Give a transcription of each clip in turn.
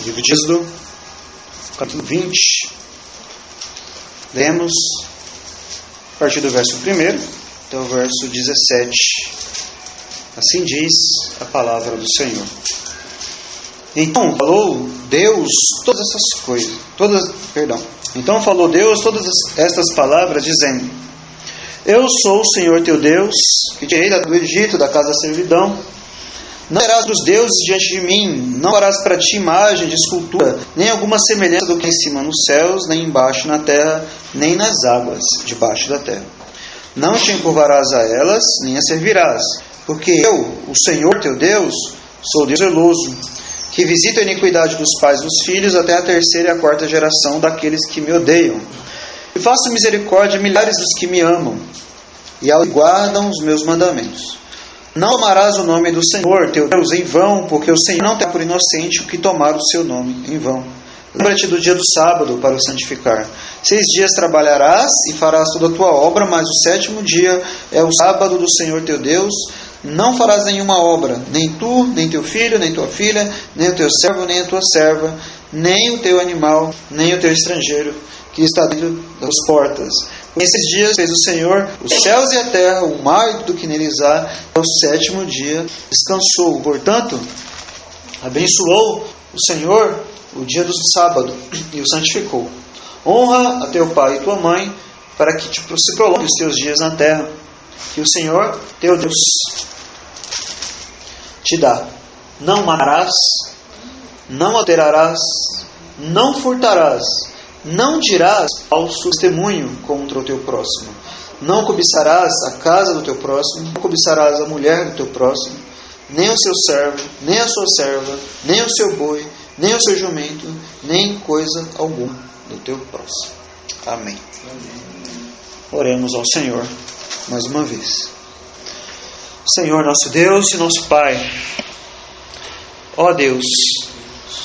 Livro de Êxodo, capítulo 20. Lemos a partir do verso 1 até o verso 17. Assim diz a palavra do Senhor. Então falou Deus todas essas coisas, Então falou Deus todas estas palavras, dizendo: Eu sou o Senhor teu Deus, que te tirei do Egito, da casa da servidão. Não terás outros deuses diante de mim, não farás para ti imagem de escultura, nem alguma semelhança do que em cima nos céus, nem embaixo na terra, nem nas águas debaixo da terra. Não te encurvarás a elas, nem as servirás, porque eu, o Senhor teu Deus, sou Deus zeloso, que visita a iniquidade dos pais dos filhos até a terceira e a quarta geração daqueles que me odeiam. E faço misericórdia a milhares dos que me amam, e aos que guardam os meus mandamentos. Não tomarás o nome do Senhor teu Deus em vão, porque o Senhor não terá por inocente o que tomar o seu nome em vão. Lembra-te do dia do sábado para o santificar. 6 dias trabalharás e farás toda a tua obra, mas o 7º dia é o sábado do Senhor teu Deus. Não farás nenhuma obra, nem tu, nem teu filho, nem tua filha, nem o teu servo, nem a tua serva, nem o teu animal, nem o teu estrangeiro, que está dentro das portas. Nesses dias fez o Senhor os céus e a terra, o mar e tudo que neles há. Ao 7º dia descansou. Portanto, abençoou o Senhor o dia do sábado e o santificou. Honra a teu pai e tua mãe, para que se prolongue os teus dias na terra, que o Senhor teu Deus te dá. Não matarás, não adulterarás, não furtarás, não dirás falso testemunho contra o teu próximo. Não cobiçarás a casa do teu próximo, não cobiçarás a mulher do teu próximo, nem o seu servo, nem a sua serva, nem o seu boi, nem o seu jumento, nem coisa alguma do teu próximo. Amém. Oremos ao Senhor mais uma vez. Senhor nosso Deus e nosso Pai, ó Deus,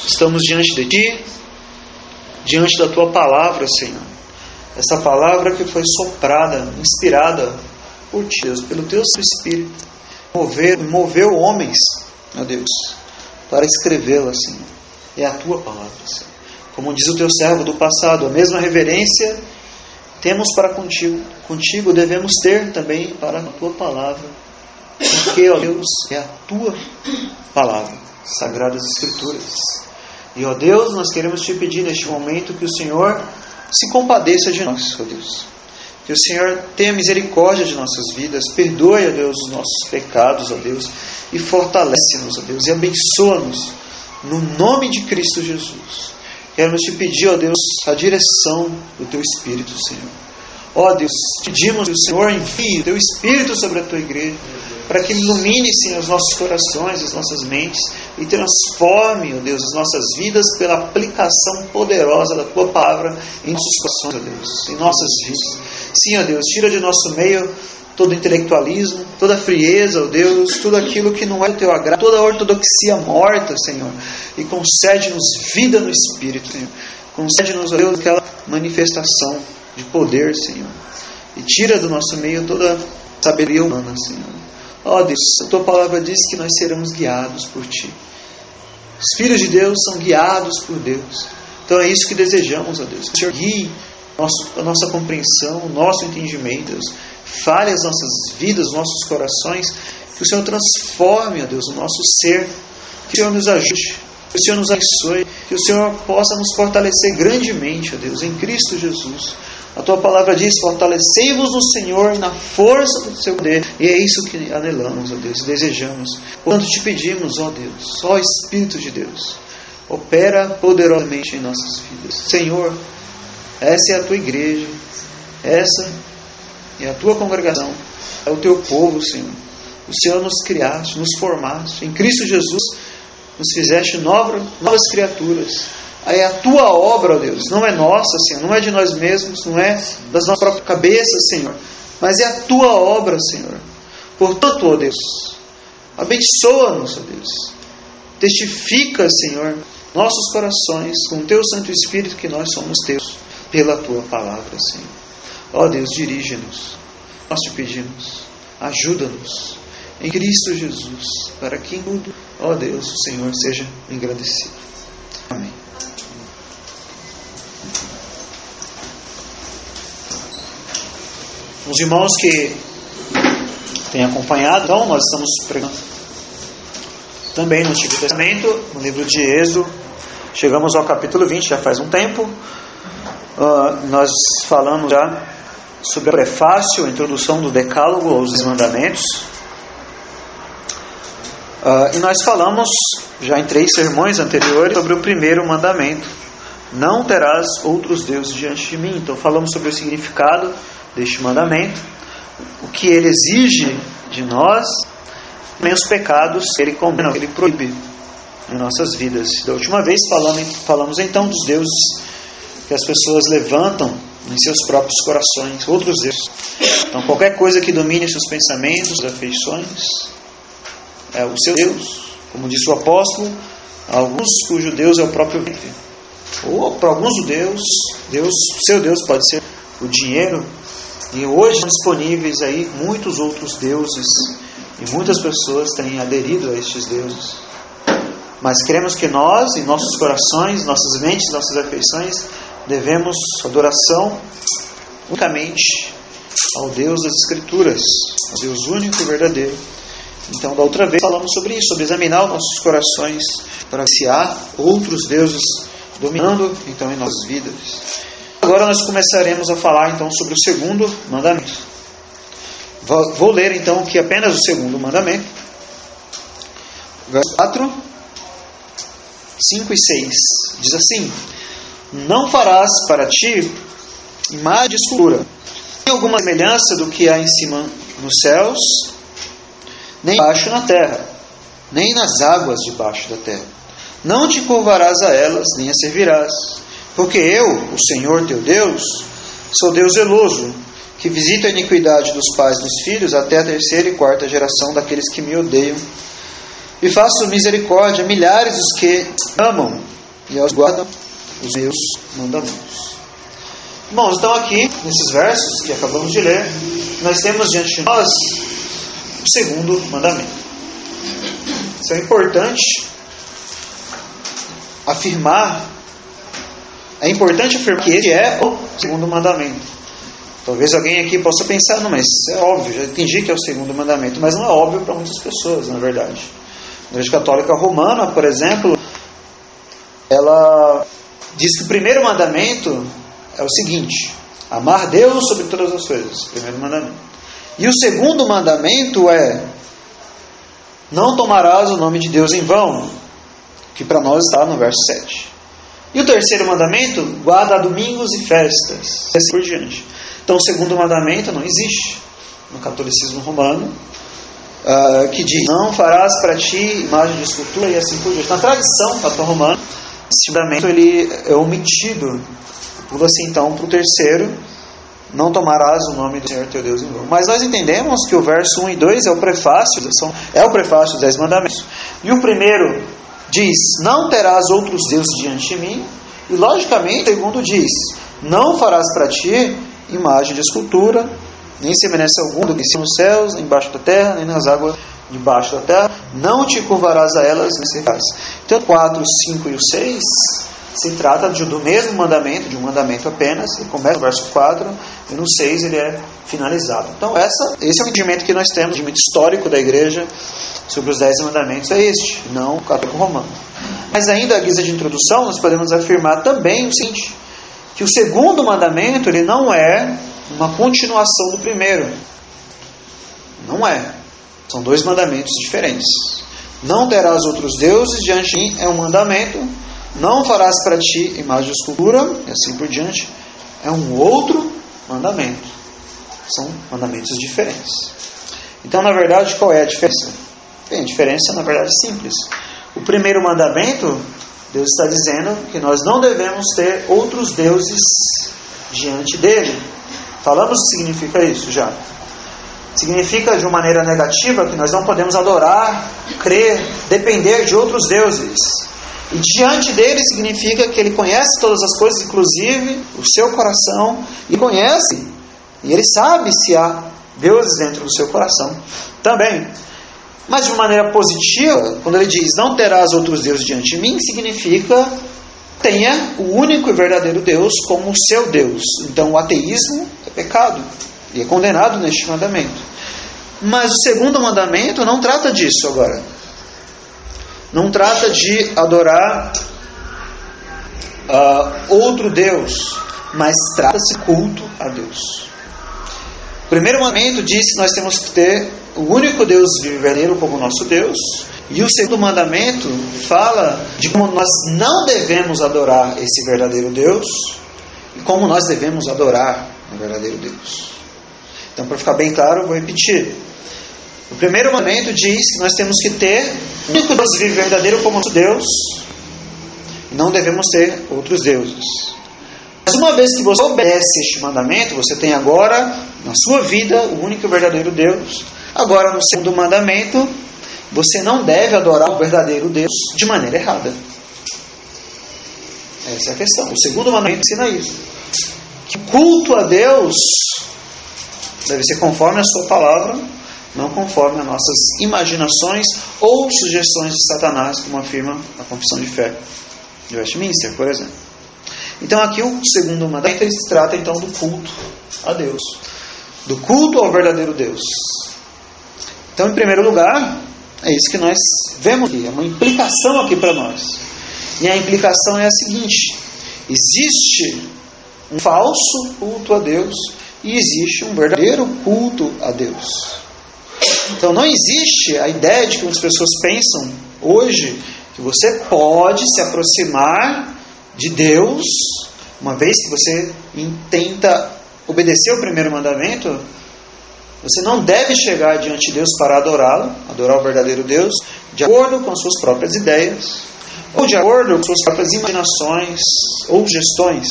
estamos diante de Ti, diante da Tua palavra, Senhor. Essa palavra que foi soprada, inspirada por Ti, Deus, pelo Teu Espírito, moveu homens, ó Deus, para escrevê-la, Senhor. É a Tua palavra, Senhor. Como diz o Teu servo do passado, a mesma reverência temos para contigo. Contigo devemos ter também para a Tua palavra. Porque, ó Deus, é a Tua palavra, Sagradas Escrituras. E, ó Deus, nós queremos Te pedir neste momento que o Senhor se compadeça de nós, ó Deus. Que o Senhor tenha misericórdia de nossas vidas, perdoe, ó Deus, os nossos pecados, ó Deus, e fortalece-nos, ó Deus, e abençoa-nos no nome de Cristo Jesus. Queremos Te pedir, ó Deus, a direção do Teu Espírito, Senhor. Ó Deus, pedimos que o Senhor envie o Teu Espírito sobre a Tua igreja, para que ilumine, Senhor, os nossos corações, as nossas mentes, e transforme, ó Deus, as nossas vidas pela aplicação poderosa da Tua palavra em nossos corações, ó Deus, em nossas vidas. Sim, ó Deus, tira de nosso meio todo intelectualismo, toda frieza, ó Deus, tudo aquilo que não é do Teu agrado, toda a ortodoxia morta, Senhor, e concede-nos vida no Espírito, Senhor. Concede-nos, ó Deus, aquela manifestação de poder, Senhor, e tira do nosso meio toda sabedoria humana, Senhor. Ó Deus, a Tua palavra diz que nós seremos guiados por Ti. Os filhos de Deus são guiados por Deus. Então é isso que desejamos, ó Deus. Que o Senhor guie a nossa compreensão, o nosso entendimento, Deus. Fale as nossas vidas, os nossos corações. Que o Senhor transforme, ó Deus, o nosso ser. Que o Senhor nos ajude. Que o Senhor nos abençoe. Que o Senhor possa nos fortalecer grandemente, ó Deus, em Cristo Jesus. A Tua palavra diz: fortalecei-vos no Senhor e na força do Seu poder. E é isso que anelamos, ó Deus, desejamos. Portanto, Te pedimos, ó Deus, ó Espírito de Deus, opera poderosamente em nossas vidas. Senhor, essa é a Tua igreja, essa é a Tua congregação, é o Teu povo, Senhor. O Senhor nos criaste, nos formaste. Em Cristo Jesus, nos fizeste novas criaturas. Aí a Tua obra, ó Deus, não é nossa, Senhor, não é de nós mesmos, não é das nossas próprias cabeças, Senhor, mas é a Tua obra, Senhor. Portanto, ó Deus, abençoa-nos, ó Deus. Testifica, Senhor, nossos corações com o Teu Santo Espírito que nós somos Teus, pela Tua palavra, Senhor. Ó Deus, dirige-nos, nós Te pedimos, ajuda-nos, em Cristo Jesus, para que em tudo, ó Deus, o Senhor seja engrandecido. Amém. Os irmãos que têm acompanhado, então, nós estamos pregando também no Antigo Testamento, no livro de Êxodo. Chegamos ao capítulo 20, já faz um tempo. Nós falamos já sobre o prefácio, a introdução do Decálogo aos 10 Mandamentos. E nós falamos já em 3 sermões anteriores sobre o primeiro mandamento: não terás outros deuses diante de mim. Então falamos sobre o significado deste mandamento, o que ele exige de nós, também os pecados que ele condena, que ele proíbe em nossas vidas. Da última vez falamos então dos deuses que as pessoas levantam em seus próprios corações, outros deuses. Então qualquer coisa que domine seus pensamentos, afeições, é o seu Deus. Como disse o apóstolo, alguns cujo Deus é o próprio ventre. Ou para alguns o seu Deus pode ser o dinheiro. E hoje são disponíveis aí muitos outros deuses, e muitas pessoas têm aderido a estes deuses. Mas queremos que nós, em nossos corações, nossas mentes, nossas afeições, devemos adoração unicamente ao Deus das Escrituras, ao Deus único e verdadeiro. Então, da outra vez falamos sobre isso, sobre examinar os nossos corações para ver se há outros deuses dominando então em nossas vidas. Agora nós começaremos a falar então sobre o segundo mandamento. Vou ler então aqui apenas o segundo mandamento. Verso 4, 5 e 6. Diz assim: não farás para ti imagem de escultura, nem alguma semelhança do que há em cima nos céus, nem embaixo na terra, nem nas águas debaixo da terra. Não te curvarás a elas, nem as servirás. Porque eu, o Senhor teu Deus, sou Deus zeloso, que visita a iniquidade dos pais nos filhos até a 3ª e 4ª geração daqueles que me odeiam. E faço misericórdia a milhares dos que amam e aos guardam os meus mandamentos. Irmãos, então aqui, nesses versos que acabamos de ler, nós temos diante de nós o segundo mandamento. Isso é importante afirmar. É importante afirmar que esse é o segundo mandamento. Talvez alguém aqui possa pensar, não, mas é óbvio, já entendi que é o segundo mandamento, mas não é óbvio para muitas pessoas, na verdade. A Igreja Católica Romana, por exemplo, ela diz que o primeiro mandamento é o seguinte: amar Deus sobre todas as coisas, primeiro mandamento. E o segundo mandamento é: não tomarás o nome de Deus em vão, que para nós está no verso 7. E o terceiro mandamento: guarda domingos e festas, e assim por diante. Então o segundo mandamento não existe no catolicismo romano, que diz: não farás para ti imagem de escultura, e assim por diante. Na tradição romana, esse mandamento ele é omitido. Pula-se então para o terceiro: não tomarás o nome do Senhor teu Deus em vão. Mas nós entendemos que o verso 1 e 2 é o prefácio dos 10 mandamentos. E o primeiro diz: não terás outros deuses diante de mim. E logicamente o segundo diz: não farás para ti imagem de escultura, nem semelhança alguma do que está nos céus, nem embaixo da terra, nem nas águas debaixo da terra. Não te curvarás a elas, nem servirás. Então 4, 5 e o 6 se trata do mesmo mandamento, de um mandamento apenas. Ele começa no verso 4 e no 6 ele é finalizado. Então esse é o entendimento que nós temos, o entendimento histórico da igreja sobre os 10 mandamentos é este, não o católico romano. Mas ainda à guisa de introdução, nós podemos afirmar também o seguinte: que o segundo mandamento ele não é uma continuação do primeiro. Não é. São 2 mandamentos diferentes. Não terás outros deuses diante de mim é um mandamento. Não farás para ti imagem de escultura, e assim por diante, é um outro mandamento. São mandamentos diferentes. Então, na verdade, qual é a diferença? Bem, a diferença, na verdade, é simples. O primeiro mandamento, Deus está dizendo que nós não devemos ter outros deuses diante dele. Falamos o que significa isso já. Significa de uma maneira negativa que nós não podemos adorar, crer, depender de outros deuses. E diante dele significa que ele conhece todas as coisas, inclusive o seu coração, e conhece, e ele sabe se há deuses dentro do seu coração também. Mas de uma maneira positiva, quando ele diz: não terás outros deuses diante de mim, significa: tenha o único e verdadeiro Deus como o seu Deus. Então o ateísmo é pecado. E é condenado neste mandamento. Mas o segundo mandamento não trata disso agora. Não trata de adorar outro Deus, mas trata-se de culto a Deus. O primeiro mandamento diz que nós temos que ter o único Deus verdadeiro como nosso Deus. E o segundo mandamento fala de como nós não devemos adorar esse verdadeiro Deus e como nós devemos adorar o verdadeiro Deus. Então, para ficar bem claro, eu vou repetir. O primeiro mandamento diz que nós temos que ter o único Deus verdadeiro como nosso Deus e não devemos ter outros deuses. Mas uma vez que você obedece este mandamento, você tem agora na sua vida o único e verdadeiro Deus. Agora, no segundo mandamento, você não deve adorar o verdadeiro Deus de maneira errada. Essa é a questão. O segundo mandamento ensina isso. Que o culto a Deus deve ser conforme a sua palavra, não conforme as nossas imaginações ou sugestões de Satanás, como afirma a Confissão de Fé de Westminster, por exemplo. Então aqui o segundo mandamento ele se trata então do culto a Deus. Do culto ao verdadeiro Deus. Então, em primeiro lugar, é isso que nós vemos aqui. É uma implicação aqui para nós. E a implicação é a seguinte: existe um falso culto a Deus e existe um verdadeiro culto a Deus. Então não existe a ideia de que as pessoas pensam hoje que você pode se aproximar de Deus, uma vez que você tenta obedecer o primeiro mandamento. Você não deve chegar diante de Deus para adorá-lo, adorar o verdadeiro Deus, de acordo com as suas próprias ideias, ou de acordo com suas próprias imaginações, ou gestões,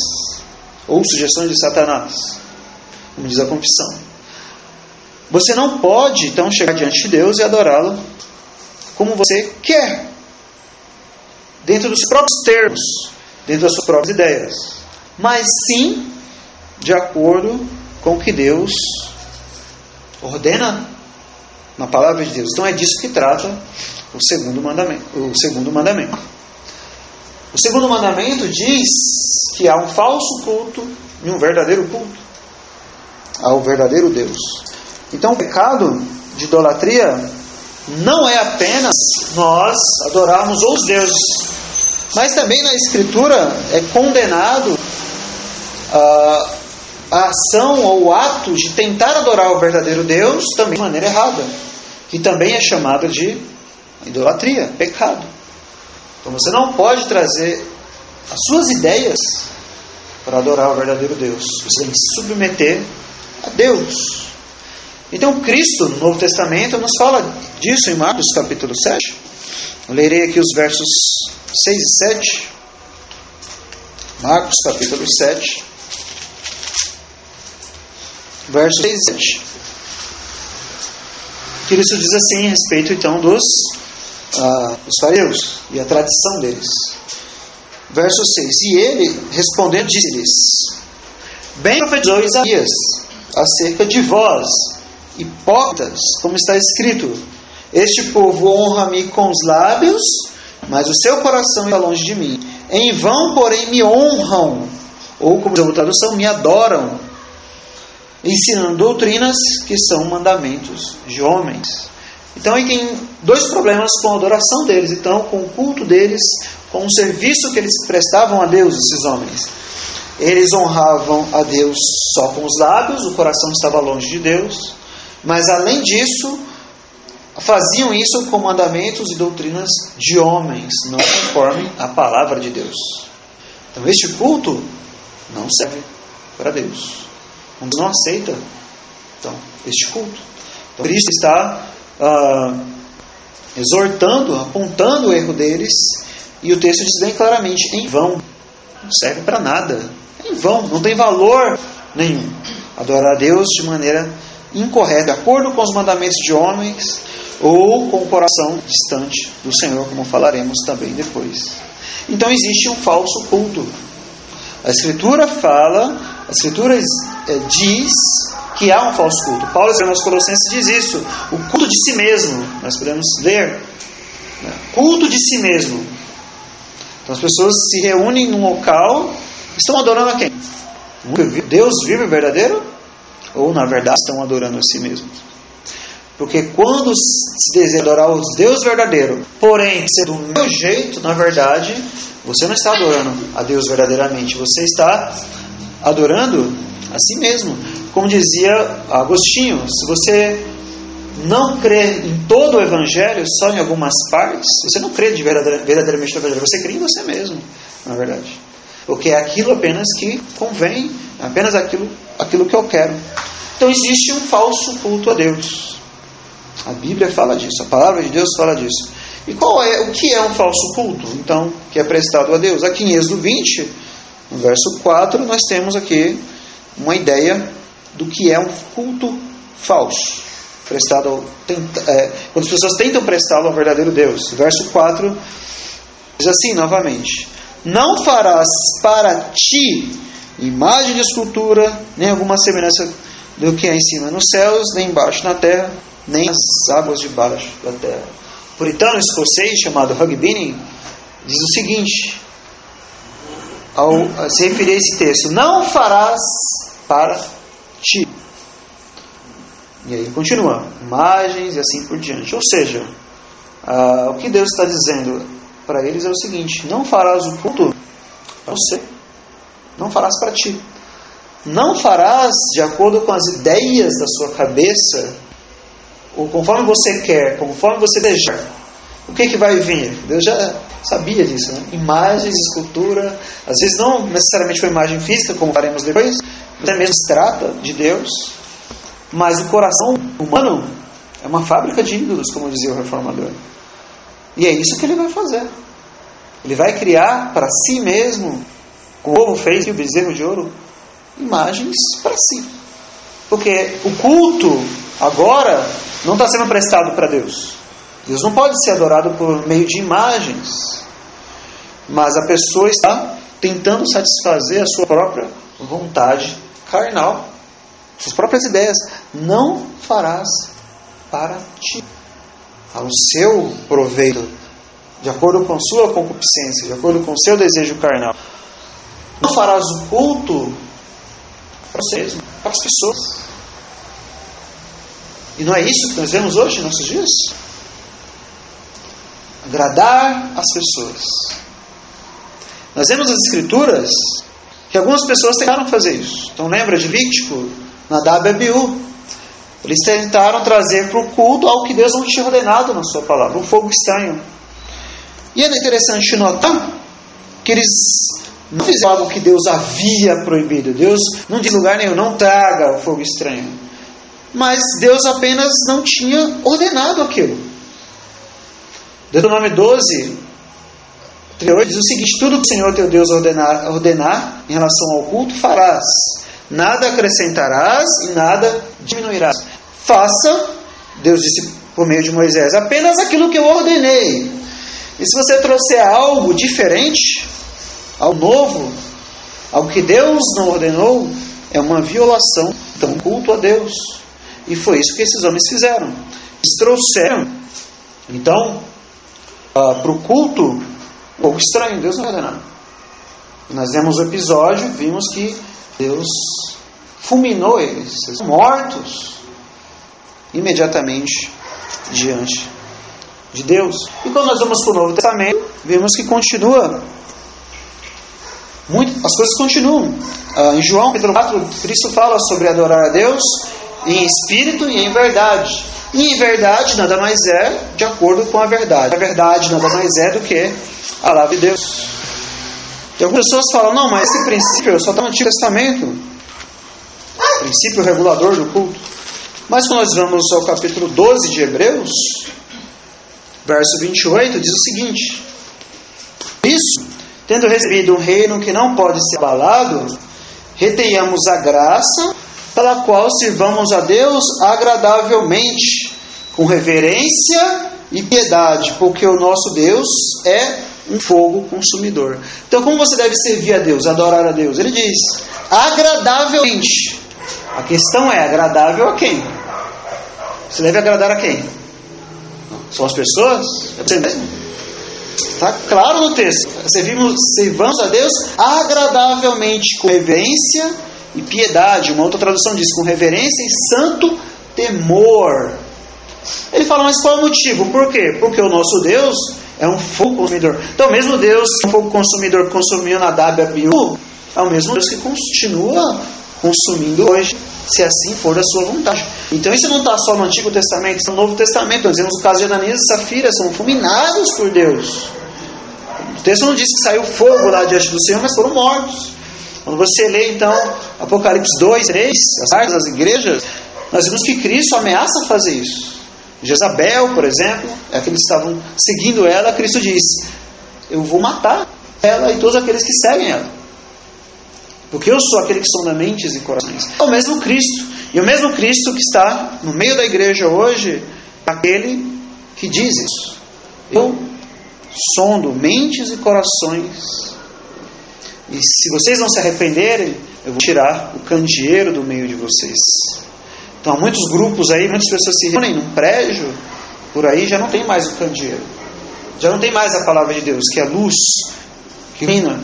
ou sugestões de Satanás, como diz a confissão. Você não pode, então, chegar diante de Deus e adorá-lo como você quer, dentro dos próprios termos, dentro das suas próprias ideias, mas sim de acordo com o que Deus ordena na palavra de Deus. Então é disso que trata o segundo mandamento. O segundo mandamento diz que há um falso culto e um verdadeiro culto ao verdadeiro Deus. Então o pecado de idolatria não é apenas nós adorarmos outros deuses, mas também na Escritura é condenado a ação ou o ato de tentar adorar o verdadeiro Deus também de maneira errada, que também é chamada de idolatria, pecado. Então você não pode trazer as suas ideias para adorar o verdadeiro Deus. Você tem que se submeter a Deus. Então Cristo, no Novo Testamento, nos fala disso em Marcos capítulo 7. Eu lerei aqui os versos 6 e 7. Marcos capítulo 7. Verso 6 e 7. Cristo diz assim a respeito então dos fariseus e a tradição deles. Verso 6. E ele, respondendo, disse-lhes: bem profetizou Isaías acerca de vós, hipócritas, como está escrito: este povo honra-me com os lábios, mas o seu coração está longe de mim. Em vão, porém, me honram, ou como diz a tradução, me adoram, ensinando doutrinas que são mandamentos de homens. Então aí tem dois problemas com a adoração deles, então com o culto deles, com o serviço que eles prestavam a Deus, esses homens. Eles honravam a Deus só com os lábios, o coração estava longe de Deus, mas além disso, faziam isso com mandamentos e doutrinas de homens, não conforme a palavra de Deus. Então este culto não serve para Deus. Deus não aceita então este culto. Então Cristo está exortando, apontando o erro deles, e o texto diz bem claramente: em vão, não serve para nada, em vão, não tem valor nenhum adorar a Deus de maneira incorreta, de acordo com os mandamentos de homens, ou com o coração distante do Senhor, como falaremos também depois. Então existe um falso culto. A Escritura diz que há um falso culto. Paulo, escrevendo aos Colossenses, diz isso: o culto de si mesmo. Nós podemos ler, culto de si mesmo. Então as pessoas se reúnem num local, estão adorando a quem? Deus vivo e verdadeiro? ou na verdade estão adorando a si mesmos. Porque quando se deseja adorar o Deus verdadeiro, porém ser do meu jeito, na verdade, você não está adorando a Deus verdadeiramente, você está adorando a si mesmo. Como dizia Agostinho, se você não crê em todo o Evangelho, só em algumas partes, você não crê verdadeiramente no Evangelho, você crê em você mesmo, na verdade. Porque é aquilo apenas que convém, apenas aquilo que eu quero. Então existe um falso culto a Deus. A Bíblia fala disso, a palavra de Deus fala disso. E o que é um falso culto? Então, que é prestado a Deus? Aqui em Êxodo 20, no verso 4, nós temos aqui uma ideia do que é um culto falso. Prestado quando as pessoas tentam prestá-lo ao verdadeiro Deus. Verso 4 diz assim novamente: não farás para ti imagem de escultura, nem alguma semelhança do que é em cima nos céus, nem embaixo na terra, nem as águas debaixo da terra. O puritano escocês chamado Hugh Binning diz o seguinte, ao se referir a esse texto: não farás para ti. E aí continua, imagens e assim por diante. Ou seja, o que Deus está dizendo para eles é o seguinte: não farás o culto para você, não farás para ti, não farás de acordo com as ideias da sua cabeça, ou conforme você quer, conforme você desejar. O que vai vir? Deus já sabia disso, né? Imagens, escultura, às vezes não necessariamente uma imagem física, como faremos depois, mas é mesmo se trata de Deus. Mas o coração humano é uma fábrica de ídolos, como dizia o reformador. E é isso que ele vai fazer. Ele vai criar para si mesmo, como o povo fez o bezerro de ouro, imagens para si. Porque o culto agora não está sendo prestado para Deus. Deus não pode ser adorado por meio de imagens. Mas a pessoa está tentando satisfazer a sua própria vontade carnal, suas próprias ideias. Não farás para ti, ao seu proveito, de acordo com sua concupiscência, de acordo com seu desejo carnal. Não farás o culto para você mesmo, para as pessoas. E não é isso que nós vemos hoje, em nossos dias? Agradar as pessoas. Nós vemos nas Escrituras que algumas pessoas tentaram fazer isso. Então lembra de Levítico, Nadab e Abiú? Eles tentaram trazer para o culto algo que Deus não tinha ordenado na sua palavra, um fogo estranho. E é interessante notar que eles não fizeram algo que Deus havia proibido. Deus não diz em lugar nenhum: não traga o fogo estranho. Mas Deus apenas não tinha ordenado aquilo. Deuteronômio 12, 38 diz o seguinte: tudo que o Senhor teu Deus ordenar em relação ao culto farás. Nada acrescentarás e nada diminuirás. Faça, Deus disse por meio de Moisés, apenas aquilo que eu ordenei. E se você trouxer algo diferente, algo novo, algo que Deus não ordenou, é uma violação do culto a Deus. E foi isso que esses homens fizeram. Eles trouxeram, então, para o culto, algo estranho, Deus não ordenou. Nós vemos o episódio, vimos que Deus fulminou eles, eles são mortos imediatamente diante de Deus. E quando nós vamos para o Novo Testamento, vemos que continua, as coisas continuam. Em João capítulo 4, Cristo fala sobre adorar a Deus em espírito e em verdade. E em verdade nada mais é de acordo com a verdade. A verdade nada mais é do que a palavra de Deus. E algumas pessoas falam: não, mas esse princípio só está no Antigo Testamento, princípio regulador do culto. Mas quando nós vamos ao capítulo 12 de Hebreus, verso 28, diz o seguinte: isso, tendo recebido um reino que não pode ser abalado, retenhamos a graça pela qual sirvamos a Deus agradavelmente, com reverência e piedade, porque o nosso Deus é um fogo consumidor. Então, como você deve servir a Deus, adorar a Deus? Ele diz: agradavelmente. A questão é: agradável a quem? Você deve agradar a quem? São as pessoas? É você mesmo? Está claro no texto. Sirvamos a Deus agradavelmente, com reverência e piedade. Uma outra tradução diz com reverência e santo temor. Ele fala, mas qual é o motivo? Por quê? Porque o nosso Deus é um fogo consumidor. Então, mesmo Deus, um fogo consumidor que consumiu Nadab e Abiú, é o mesmo Deus que continua consumindo hoje, se assim for da sua vontade. Então, isso não está só no Antigo Testamento, está no Novo Testamento. Nós vemos o caso de Ananias e Safira, são fulminados por Deus. O texto não diz que saiu fogo lá diante do Senhor, mas foram mortos. Quando você lê, então, Apocalipse 2, 3, as cartas das igrejas, nós vemos que Cristo ameaça fazer isso. Jezabel, por exemplo, é que eles estavam seguindo ela, Cristo diz, eu vou matar ela e todos aqueles que seguem ela. Porque eu sou aquele que sonda mentes e corações. É o mesmo Cristo. E o mesmo Cristo que está no meio da igreja hoje, aquele que diz isso. Eu sondo mentes e corações. E se vocês não se arrependerem, eu vou tirar o candeeiro do meio de vocês. Então há muitos grupos aí, muitas pessoas se reúnem num prédio, por aí já não tem mais o candeeiro. Já não tem mais a palavra de Deus, que é a luz que ilumina.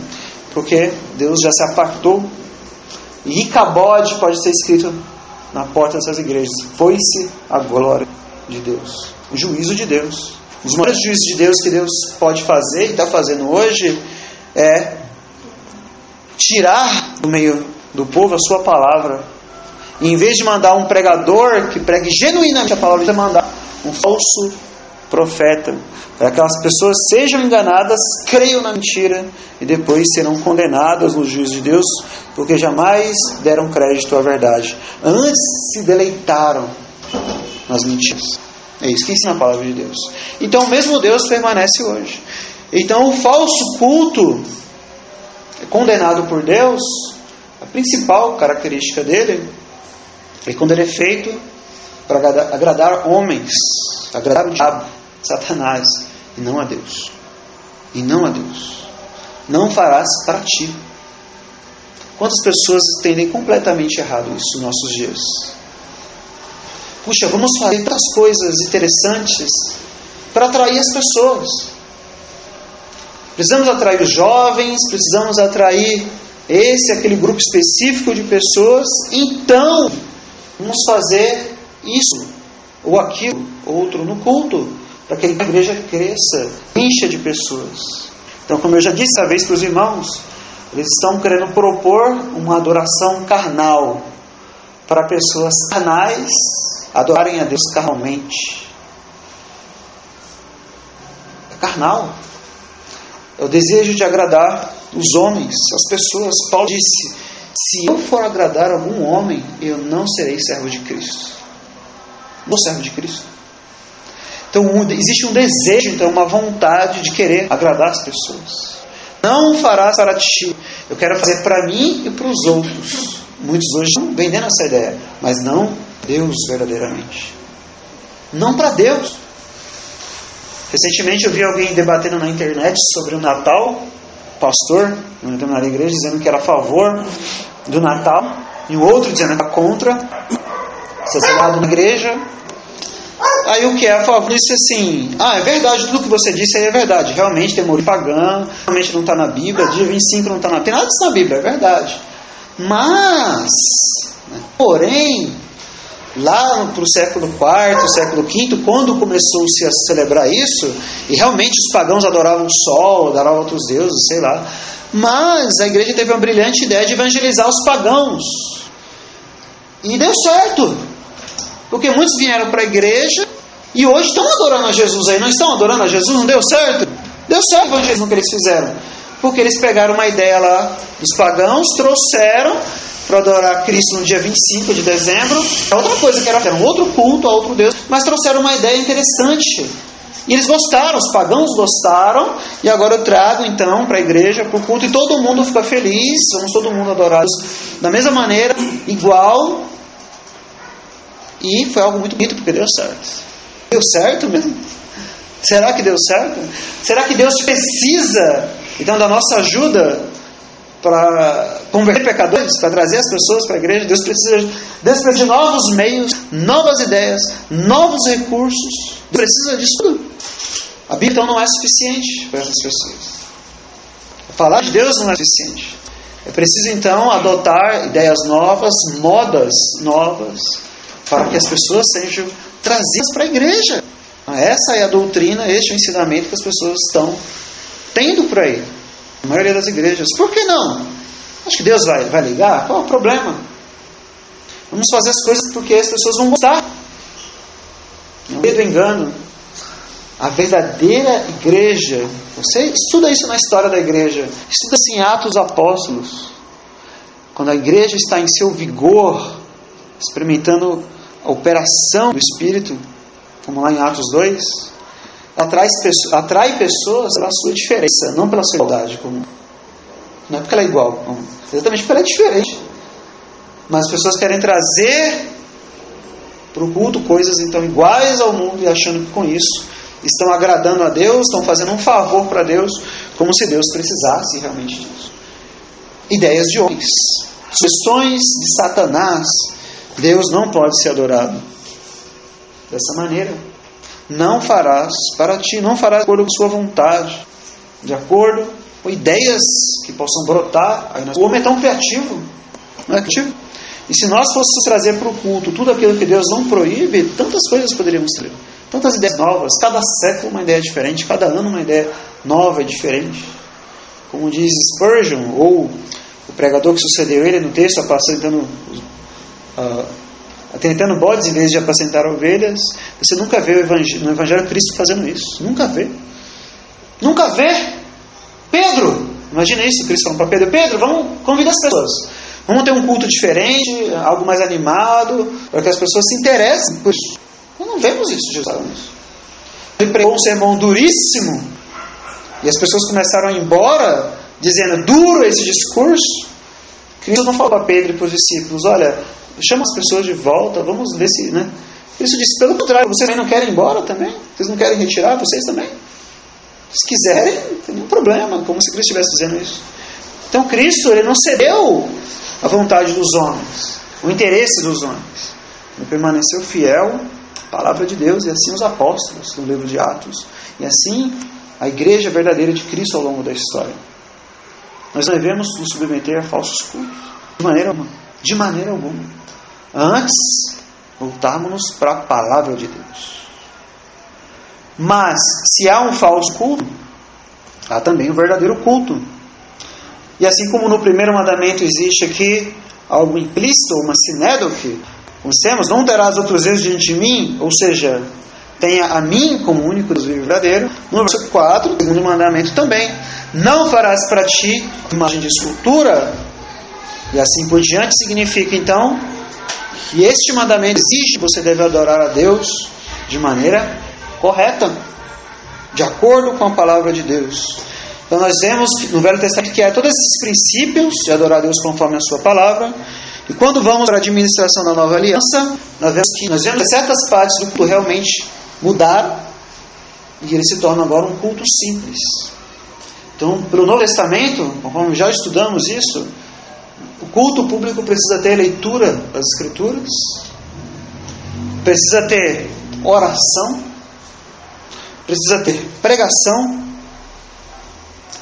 Porque Deus já se apartou. E Icabode pode ser escrito na porta dessas igrejas. Foi-se a glória de Deus. O juízo de Deus. Um dos maiores juízos de Deus que Deus pode fazer e está fazendo hoje é tirar do meio do povo a sua palavra. E em vez de mandar um pregador que pregue genuinamente a palavra, ele vai mandar um falso profeta, para que aquelas pessoas sejam enganadas, creiam na mentira e depois serão condenadas no juízo de Deus, porque jamais deram crédito à verdade. Antes se deleitaram nas mentiras. É isso que ensina a palavra de Deus. Então o mesmo Deus permanece hoje. Então o falso culto condenado por Deus, a principal característica dele é quando ele é feito para agradar homens, agradar o diabo, Satanás, e não a Deus. E não a Deus. Não farás para ti. Quantas pessoas entendem completamente errado isso nos nossos dias? Puxa, vamos fazer tantas coisas interessantes para atrair as pessoas. Precisamos atrair os jovens, precisamos atrair aquele grupo específico de pessoas. Então, vamos fazer isso, ou aquilo, outro no culto, para que a igreja cresça, encha de pessoas. Então, como eu já disse essa vez para os irmãos, eles estão querendo propor uma adoração carnal, para pessoas carnais adorarem a Deus carnalmente. É carnal. É o desejo de agradar os homens, as pessoas. Paulo disse, se eu for agradar algum homem, eu não serei servo de Cristo. Não servo de Cristo. Então existe um desejo, então uma vontade de querer agradar as pessoas. Não farás para ti. Eu quero fazer para mim e para os outros. Muitos hoje estão vendendo essa ideia, mas não Deus verdadeiramente. Não para Deus. Recentemente eu vi alguém debatendo na internet sobre o Natal, pastor, numa determinada igreja, dizendo que era a favor do Natal, e o outro dizendo que era contra, assassinado na igreja. Aí o que é a favor disse assim, é verdade, tudo que você disse aí é verdade, realmente tem morte pagã, realmente não está na Bíblia, dia 25 não está na Bíblia, tem nada disso na Bíblia, é verdade. Mas, porém, lá para o século IV, século V, quando começou-se a celebrar isso, e realmente os pagãos adoravam o sol, adoravam outros deuses, sei lá, mas a igreja teve uma brilhante ideia de evangelizar os pagãos. E deu certo, porque muitos vieram para a igreja e hoje estão adorando a Jesus aí, não estão adorando a Jesus? Não deu certo? Deu certo o evangelismo que eles fizeram, porque eles pegaram uma ideia lá dos pagãos, trouxeram para adorar Cristo no dia 25 de dezembro, é outra coisa, que era um outro culto a outro Deus, mas trouxeram uma ideia interessante. E eles gostaram, os pagãos gostaram, e agora eu trago então para a igreja, para o culto, e todo mundo fica feliz, vamos todo mundo adorar da mesma maneira, igual, e foi algo muito bonito, porque deu certo. Deu certo mesmo? Será que deu certo? Será que Deus precisa, então, da nossa ajuda para converter pecadores, para trazer as pessoas para a igreja? Deus precisa de novos meios, novas ideias, novos recursos. Deus precisa disso tudo. A Bíblia então não é suficiente para essas pessoas. Falar de Deus não é suficiente. É preciso então adotar ideias novas, modas novas, para que as pessoas sejam trazidas para a igreja. Essa é a doutrina, este é o ensinamento que as pessoas estão tendo por aí. A maioria das igrejas. Por que não? Acho que Deus vai ligar? Qual é o problema? Vamos fazer as coisas porque as pessoas vão gostar. Não é do engano. A verdadeira igreja, você estuda isso na história da igreja, estuda assim em Atos Apóstolos, quando a igreja está em seu vigor, experimentando a operação do Espírito, como lá em Atos 2, atrai pessoas pela sua diferença, não pela sua igualdade. Não é porque ela é igual, não. Exatamente porque ela é diferente. Mas as pessoas querem trazer para o culto coisas então iguais ao mundo e achando que com isso estão agradando a Deus, estão fazendo um favor para Deus, como se Deus precisasse realmente disso. Ideias de homens, sugestões de Satanás. Deus não pode ser adorado dessa maneira. Não farás para ti, não farás de acordo com sua vontade, de acordo com ideias que possam brotar. O homem é tão criativo, não é criativo? E se nós fôssemos trazer para o culto tudo aquilo que Deus não proíbe, tantas coisas poderíamos ter. Tantas ideias novas, cada século uma ideia diferente, cada ano uma ideia nova e diferente. Como diz Spurgeon, ou o pregador que sucedeu ele no texto, atentando bodes em vez de apacentar ovelhas. Você nunca vê no Evangelho Cristo fazendo isso. Nunca vê. Nunca vê. Pedro, imagina isso, Cristo falando para Pedro: Pedro, vamos convidar as pessoas. Vamos ter um culto diferente, algo mais animado, para que as pessoas se interessem por isso. Nós não vemos isso, Jesus falando isso. Ele pregou um sermão duríssimo, e as pessoas começaram a ir embora, dizendo: duro esse discurso. Cristo não falou para Pedro e para os discípulos: olha, chama as pessoas de volta, vamos ver se... Né? Cristo disse: pelo contrário, vocês também não querem ir embora também? Vocês não querem retirar? Vocês também? Se quiserem, não tem nenhum problema, como se Cristo estivesse dizendo isso. Então Cristo, ele não cedeu à vontade dos homens, o interesse dos homens. Ele permaneceu fiel à palavra de Deus, e assim os apóstolos no livro de Atos, e assim a igreja verdadeira de Cristo ao longo da história. Nós não devemos nos submeter a falsos cultos, de maneira alguma. De maneira alguma. Antes, voltarmos para a palavra de Deus. Mas, se há um falso culto, há também o verdadeiro culto. E assim como no primeiro mandamento existe aqui algo implícito, uma sinédoque, como temos: não terás outros deuses diante de mim, ou seja, tenha a mim como único Deus verdadeiro. No versículo 4, segundo mandamento também: não farás para ti imagem de escultura. E assim por diante, significa então que este mandamento exige que você deve adorar a Deus de maneira correta, de acordo com a palavra de Deus. Então nós vemos no Velho Testamento que há todos esses princípios de adorar a Deus conforme a sua palavra. E quando vamos para a administração da nova aliança, nós vemos que certas partes do culto realmente mudaram, e ele se torna agora um culto simples. Então, pelo Novo Testamento, conforme já estudamos isso, o culto público precisa ter leitura das Escrituras, precisa ter oração, precisa ter pregação,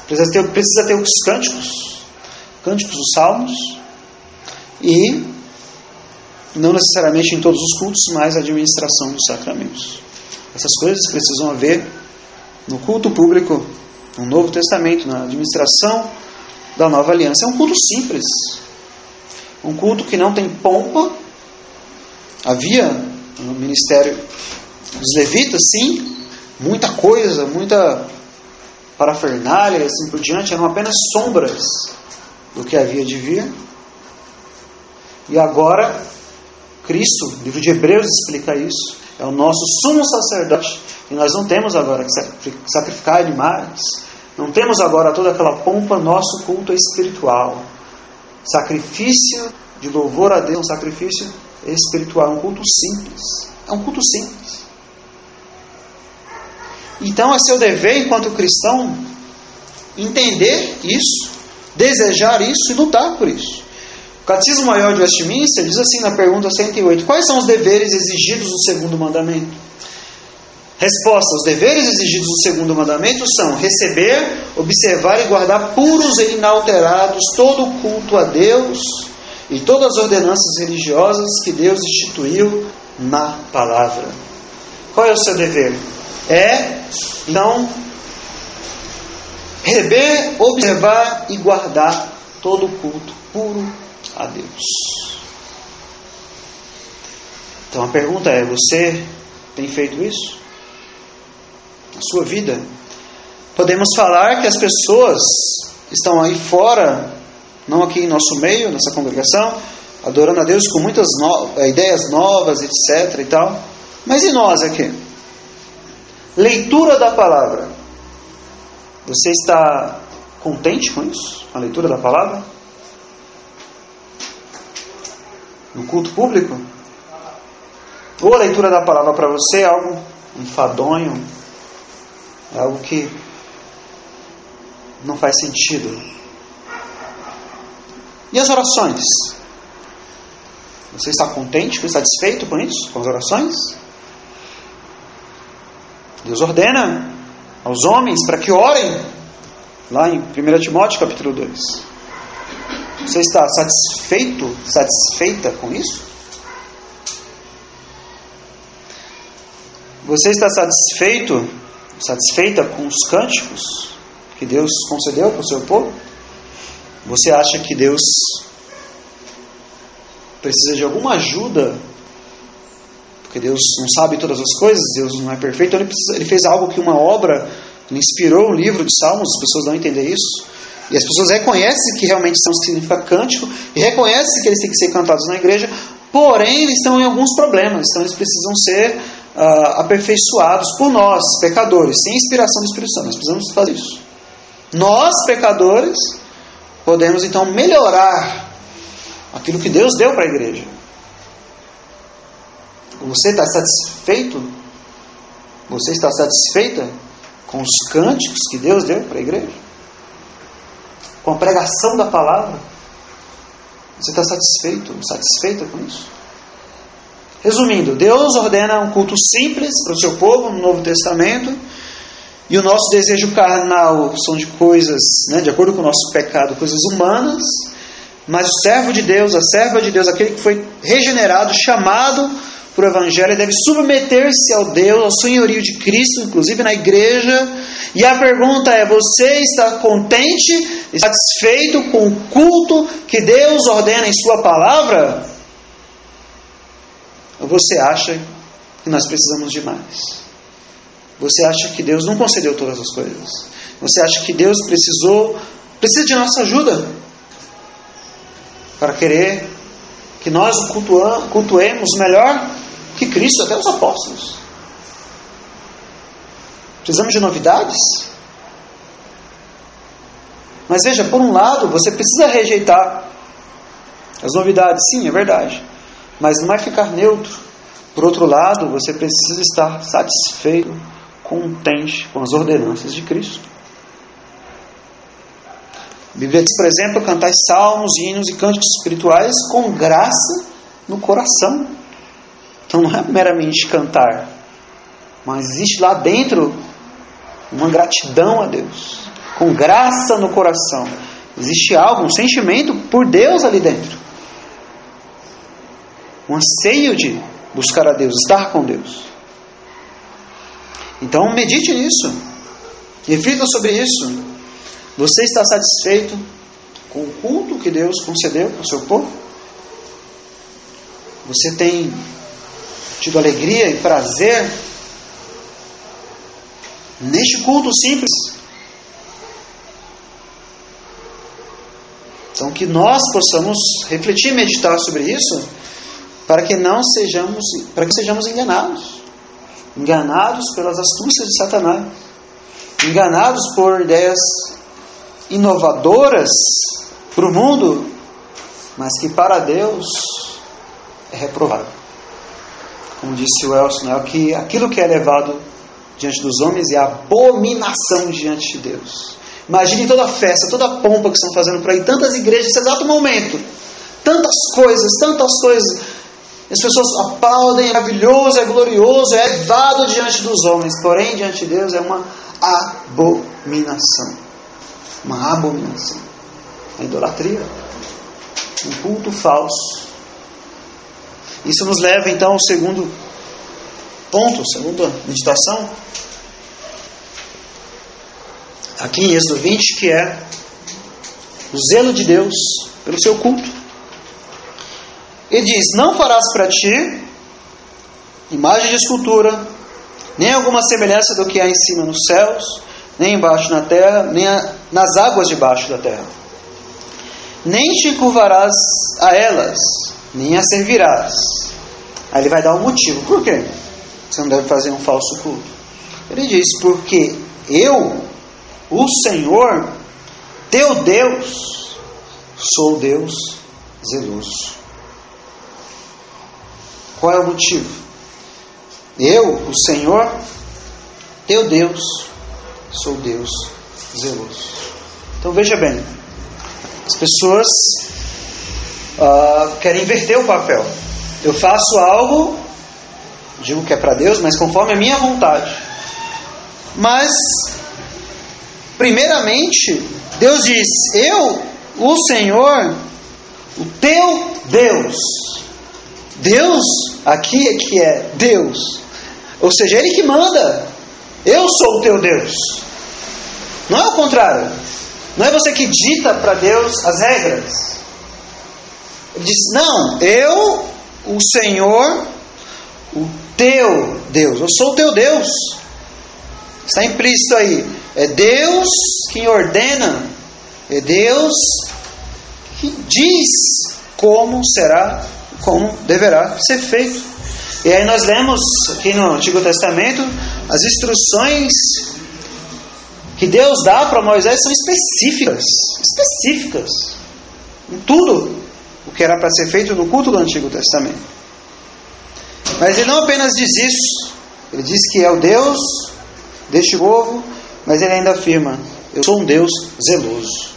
precisa ter os cânticos dos salmos, e não necessariamente em todos os cultos, mas a administração dos sacramentos. Essas coisas precisam haver no culto público, no Novo Testamento, na administração da nova aliança. É um culto simples, um culto que não tem pompa. Havia no ministério dos levitas, sim, muita coisa, muita parafernália e assim por diante, eram apenas sombras do que havia de vir. E agora, Cristo, o livro de Hebreus explica isso, é o nosso sumo sacerdote, e nós não temos agora que sacrificar animais, não temos agora toda aquela pompa. Nosso culto é espiritual, sacrifício de louvor a Deus, um sacrifício espiritual, um culto simples, é um culto simples. Então é seu dever, enquanto cristão, entender isso, desejar isso e lutar por isso. O Catecismo Maior de Westminster diz assim na pergunta 108: quais são os deveres exigidos do segundo mandamento? Resposta: os deveres exigidos do segundo mandamento são receber, observar e guardar puros e inalterados todo o culto a Deus e todas as ordenanças religiosas que Deus instituiu na palavra. Qual é o seu dever? Então, receber, observar e guardar todo o culto puro a Deus. Então a pergunta é: você tem feito isso? Na sua vida? Podemos falar que as pessoas estão aí fora, não aqui em nosso meio, nessa congregação, adorando a Deus com muitas ideias novas, etc. e tal. Mas e nós aqui? Leitura da palavra. Você está contente com isso? A leitura da palavra? No culto público? Ou a leitura da palavra para você é algo enfadonho, é algo que não faz sentido? E as orações? Você está contente, satisfeito com isso? Com as orações? Deus ordena aos homens para que orem, lá em 1 Timóteo capítulo 2. Você está satisfeito, satisfeita com isso? Você está satisfeito, satisfeita com os cânticos que Deus concedeu para o seu povo? Você acha que Deus precisa de alguma ajuda? Porque Deus não sabe todas as coisas, Deus não é perfeito, então ele fez algo que uma obra, ele inspirou um livro de salmos, as pessoas não entendem isso. E as pessoas reconhecem que realmente são significa cântico, e reconhecem que eles têm que ser cantados na igreja, porém eles estão em alguns problemas, então eles precisam ser aperfeiçoados por nós, pecadores, sem inspiração do Espírito Santo. Nós precisamos fazer isso. Nós, pecadores, podemos então melhorar aquilo que Deus deu para a igreja. Você está satisfeito? Você está satisfeita com os cânticos que Deus deu para a igreja? Com a pregação da palavra? Você está satisfeito, satisfeita com isso? Resumindo, Deus ordena um culto simples para o seu povo no Novo Testamento, e o nosso desejo carnal são de coisas, de acordo com o nosso pecado, coisas humanas, mas o servo de Deus, a serva de Deus, aquele que foi regenerado, chamado para o Evangelho, deve submeter-se ao Deus, ao senhorio de Cristo, inclusive na igreja. E a pergunta é: você está contente, satisfeito com o culto que Deus ordena em sua palavra? Ou você acha que nós precisamos de mais? Você acha que Deus não concedeu todas as coisas? Você acha que Deus precisa de nossa ajuda para querer que nós o cultuemos melhor que Cristo, até os apóstolos? Precisamos de novidades? Mas veja, por um lado, você precisa rejeitar as novidades, sim, é verdade, mas não vai ficar neutro. Por outro lado, você precisa estar satisfeito, contente com as ordenanças de Cristo. A Bíblia diz, por exemplo, cantai salmos, hinos e cânticos espirituais com graça no coração. Então não é meramente cantar, mas existe lá dentro uma gratidão a Deus, com graça no coração. Existe algo, um sentimento por Deus ali dentro, um anseio de buscar a Deus, estar com Deus. Então medite nisso, reflita sobre isso. Você está satisfeito com o culto que Deus concedeu para o seu povo? Você tem tido alegria e prazer neste culto simples? Então que nós possamos refletir e meditar sobre isso, para que sejamos enganados pelas astúcias de Satanás, enganados por ideias inovadoras para o mundo, mas que para Deus é reprovável. Como disse o Elson, que aquilo que é levado diante dos homens é abominação diante de Deus. Imagine toda a festa, toda a pompa que estão fazendo por aí, tantas igrejas nesse exato momento, tantas coisas. As pessoas aplaudem, é maravilhoso, é glorioso, é elevado diante dos homens. Porém, diante de Deus é uma abominação. Uma abominação. A idolatria. Um culto falso. Isso nos leva então ao segundo ponto, segunda meditação. Aqui em Êxodo 20, que é o zelo de Deus pelo seu culto. Ele diz: não farás para ti imagem de escultura, nem alguma semelhança do que há em cima nos céus, nem embaixo na terra, nem nas águas debaixo da terra. Nem te curvarás a elas, nem as servirás. Aí ele vai dar um motivo. Por quê? Você não deve fazer um falso culto. Ele diz: porque eu, o Senhor, teu Deus, sou Deus zeloso. Qual é o motivo? Eu, o Senhor, teu Deus, sou Deus zeloso. Então veja bem, as pessoas querem inverter o papel. Eu faço algo, digo que é para Deus, mas conforme a minha vontade. Mas, primeiramente, Deus diz: eu, o Senhor, o teu Deus. Deus aqui é que é Deus. Ou seja, Ele que manda. Eu sou o teu Deus. Não é o contrário. Não é você que dita para Deus as regras. Ele diz: não, eu, o Senhor, o teu Deus. Eu sou o teu Deus. Está implícito aí. É Deus quem ordena. É Deus que diz como será, como deverá ser feito. E aí nós lemos aqui no Antigo Testamento as instruções que Deus dá para Moisés são específicas. Específicas. Em tudo o que era para ser feito no culto do Antigo Testamento. Mas ele não apenas diz isso. Ele diz que é o Deus deste povo, mas ele ainda afirma: eu sou um Deus zeloso.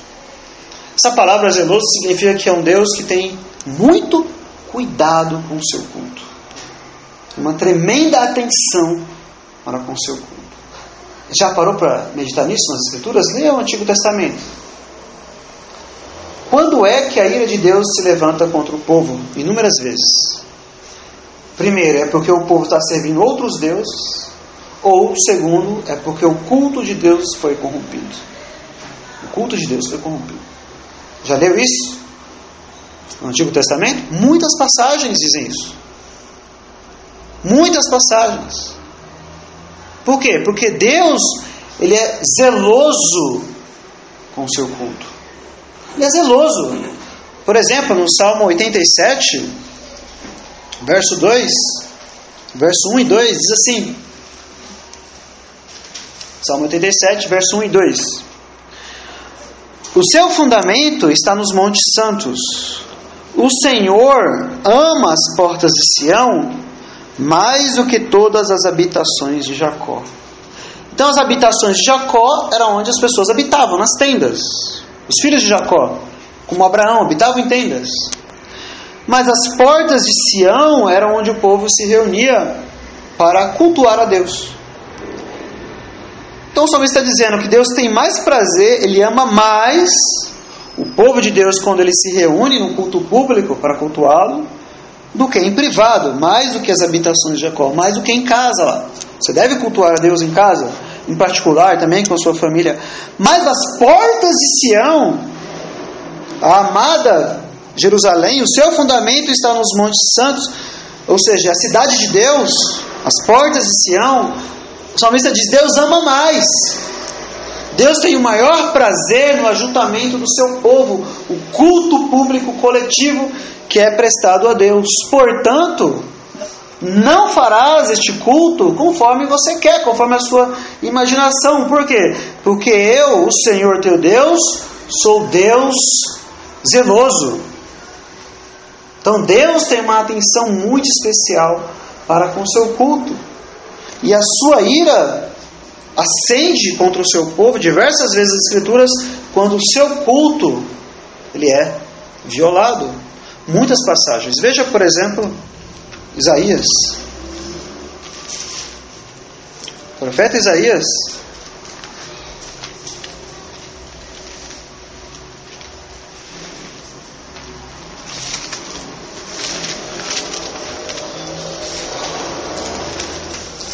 Essa palavra zeloso significa que é um Deus que tem muito cuidado com o seu culto. Uma tremenda atenção para com o seu culto. Já parou para meditar nisso nas Escrituras? Leia o Antigo Testamento. Quando é que a ira de Deus se levanta contra o povo? Inúmeras vezes. Primeiro, é porque o povo está servindo outros deuses. Ou, segundo, é porque o culto de Deus foi corrompido. O culto de Deus foi corrompido. Já leu isso? No Antigo Testamento? Muitas passagens dizem isso. Muitas passagens. Por quê? Porque Deus, Ele é zeloso com o seu culto. Ele é zeloso. Por exemplo, no Salmo 87, verso 2, verso 1 e 2, diz assim. Salmo 87, verso 1 e 2. O seu fundamento está nos montes santos. O Senhor ama as portas de Sião mais do que todas as habitações de Jacó. Então as habitações de Jacó eram onde as pessoas habitavam, nas tendas. Os filhos de Jacó, como Abraão, habitavam em tendas. Mas as portas de Sião eram onde o povo se reunia para cultuar a Deus. Então o salmista está dizendo que Deus tem mais prazer, Ele ama mais o povo de Deus quando ele se reúne no culto público para cultuá-lo, do que em privado, mais do que as habitações de Jacó, mais do que em casa lá. Você deve cultuar a Deus em casa, em particular também com a sua família. Mas as portas de Sião, a amada Jerusalém, o seu fundamento está nos montes santos, ou seja, a cidade de Deus, as portas de Sião. O salmista diz: Deus ama mais. Deus tem o maior prazer no ajuntamento do seu povo, o culto público coletivo que é prestado a Deus. Portanto, não farás este culto conforme você quer, conforme a sua imaginação. Por quê? Porque eu, o Senhor teu Deus, sou Deus zeloso. Então Deus tem uma atenção muito especial para com o seu culto. E a sua ira acende contra o seu povo diversas vezes nas Escrituras quando o seu culto ele é violado. Muitas passagens. Veja, por exemplo, Isaías. O profeta Isaías,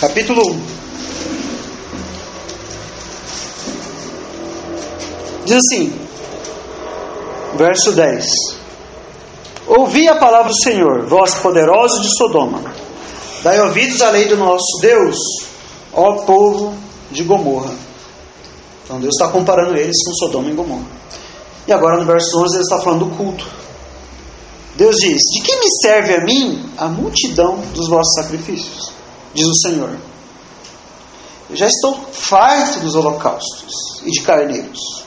capítulo 1. Diz assim, verso 10. Ouvi a palavra do Senhor, vós poderosos de Sodoma. Dai ouvidos à lei do nosso Deus, ó povo de Gomorra. Então Deus está comparando eles com Sodoma e Gomorra. E agora no verso 11 ele está falando do culto. Deus diz, de que me serve a mim a multidão dos vossos sacrifícios? Diz o Senhor. Eu já estou farto dos holocaustos e de carneiros,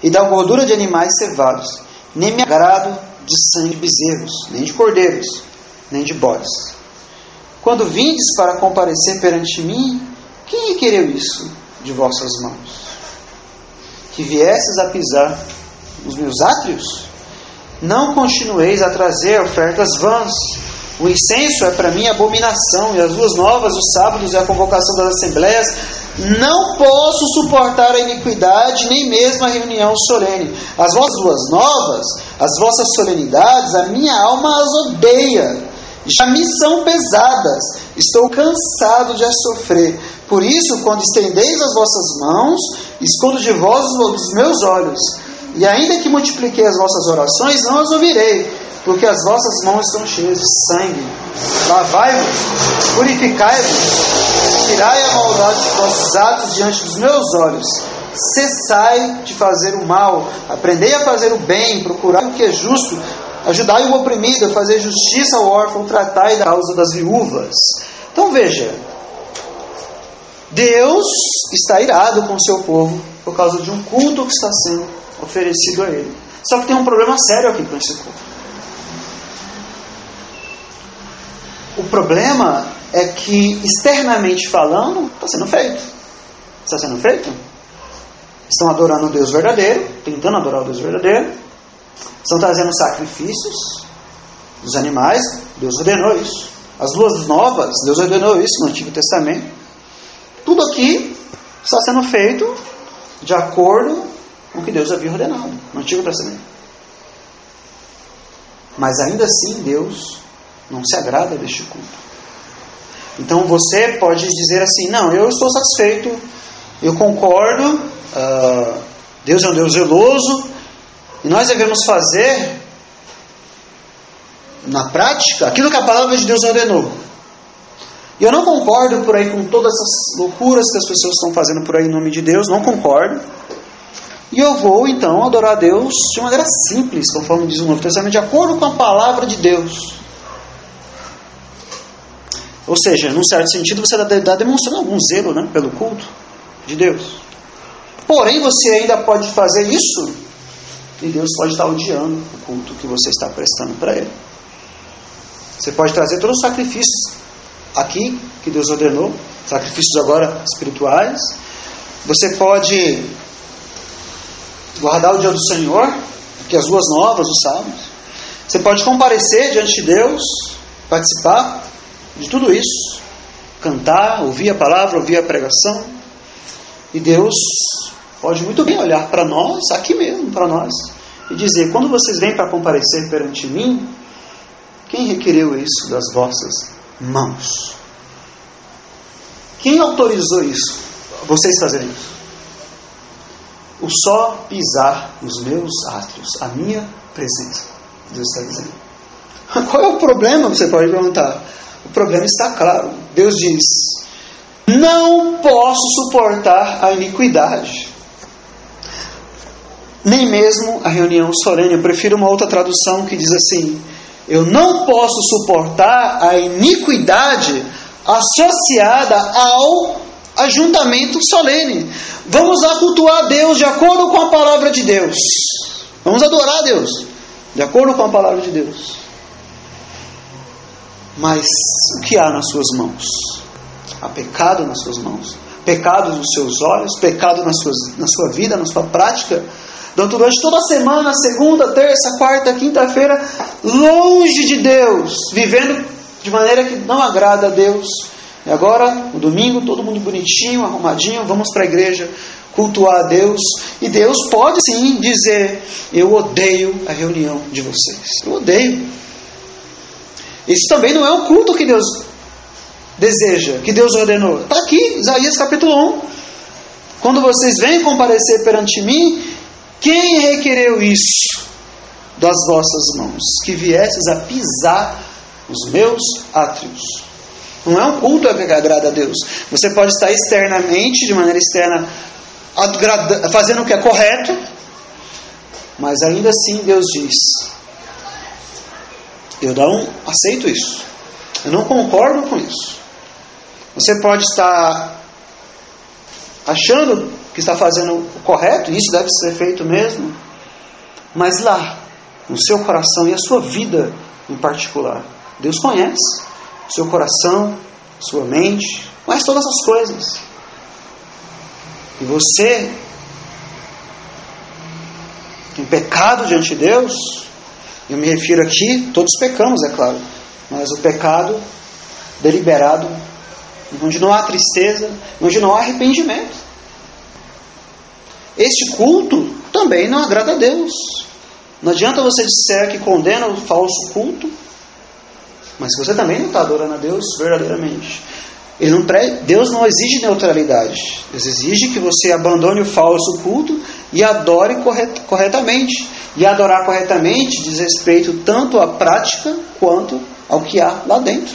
e da gordura de animais cevados. Nem me agrado de sangue de bezerros, nem de cordeiros, nem de bodes. Quando vindes para comparecer perante mim, quem requereu isso de vossas mãos? Que viesses a pisar os meus átrios? Não continueis a trazer ofertas vãs. O incenso é para mim abominação, e as luas novas, os sábados e a convocação das assembleias. Não posso suportar a iniquidade, nem mesmo a reunião solene. As vossas luas novas, as vossas solenidades, a minha alma as odeia. Já me são pesadas, estou cansado de as sofrer. Por isso, quando estendeis as vossas mãos, escondo de vós os meus olhos. E ainda que multipliquei as vossas orações, não as ouvirei, porque as vossas mãos estão cheias de sangue. Lavai-vos, purificai-vos, tirai a maldade de vossos atos diante dos meus olhos. Cessai de fazer o mal, aprendei a fazer o bem, procurai o que é justo, ajudai o oprimido, a fazer justiça ao órfão, tratai da causa das viúvas. Então veja, Deus está irado com o seu povo por causa de um culto que está sendo oferecido a ele. Só que tem um problema sério aqui com esse culto. O problema é que, externamente falando, está sendo feito. Está sendo feito? Estão adorando o Deus verdadeiro, tentando adorar o Deus verdadeiro. Estão trazendo sacrifícios dos animais. Deus ordenou isso. As luas novas, Deus ordenou isso no Antigo Testamento. Tudo aqui está sendo feito de acordo com o que Deus havia ordenado no Antigo Testamento. Mas ainda assim, Deus não se agrada deste culto. Então você pode dizer assim, não, eu estou satisfeito, eu concordo, Deus é um Deus zeloso, e nós devemos fazer na prática aquilo que a palavra de Deus ordenou. E eu não concordo por aí com todas essas loucuras que as pessoas estão fazendo por aí em nome de Deus, não concordo. E eu vou então adorar a Deus de maneira simples, conforme diz o Novo Testamento, de acordo com a palavra de Deus. Ou seja, num certo sentido, você está demonstrando algum zelo, né, pelo culto de Deus. Porém, você ainda pode fazer isso e Deus pode estar odiando o culto que você está prestando para Ele. Você pode trazer todos os sacrifícios aqui que Deus ordenou, sacrifícios agora espirituais. Você pode guardar o dia do Senhor, que as luas novas, os sábados. Você pode comparecer diante de Deus, participar de tudo isso, cantar, ouvir a palavra, ouvir a pregação, e Deus pode muito bem olhar para nós, aqui mesmo para nós, e dizer, quando vocês vêm para comparecer perante mim, quem requereu isso das vossas mãos? Quem autorizou isso? Vocês fazerem isso? O só pisar nos meus átrios, a minha presença, Deus está dizendo. Qual é o problema? Você pode perguntar. O problema está claro. Deus diz, não posso suportar a iniquidade, nem mesmo a reunião solene. Eu prefiro uma outra tradução que diz assim, eu não posso suportar a iniquidade associada ao ajuntamento solene. Vamos lá cultuar a Deus de acordo com a palavra de Deus. Vamos adorar a Deus de acordo com a palavra de Deus. Mas o que há nas suas mãos? Há pecado nas suas mãos, pecado nos seus olhos, pecado na sua vida, na sua prática. Então, durante toda a semana, segunda, terça, quarta, quinta-feira, longe de Deus, vivendo de maneira que não agrada a Deus. E agora, no domingo, todo mundo bonitinho, arrumadinho, vamos para a igreja cultuar a Deus. E Deus pode sim dizer: eu odeio a reunião de vocês. Eu odeio. Isso também não é o culto que Deus deseja, que Deus ordenou. Está aqui, Isaías capítulo 1. Quando vocês vêm comparecer perante mim, quem requereu isso das vossas mãos? Que viesses a pisar os meus átrios. Não é um culto que agrada a Deus. Você pode estar externamente, de maneira externa, fazendo o que é correto, mas ainda assim Deus diz: eu não aceito isso, eu não concordo com isso. Você pode estar achando que está fazendo o correto, e isso deve ser feito mesmo, mas lá, no seu coração e a sua vida em particular, Deus conhece o seu coração, sua mente, mas todas as coisas. E você tem pecado diante de Deus. Eu me refiro aqui, todos pecamos, é claro, mas o pecado deliberado, onde não há tristeza, onde não há arrependimento. Este culto também não agrada a Deus. Não adianta você disser que condena o falso culto, mas você também não está adorando a Deus verdadeiramente. Deus não exige neutralidade. Deus exige que você abandone o falso culto e adore corretamente. E adorar corretamente diz respeito tanto à prática quanto ao que há lá dentro,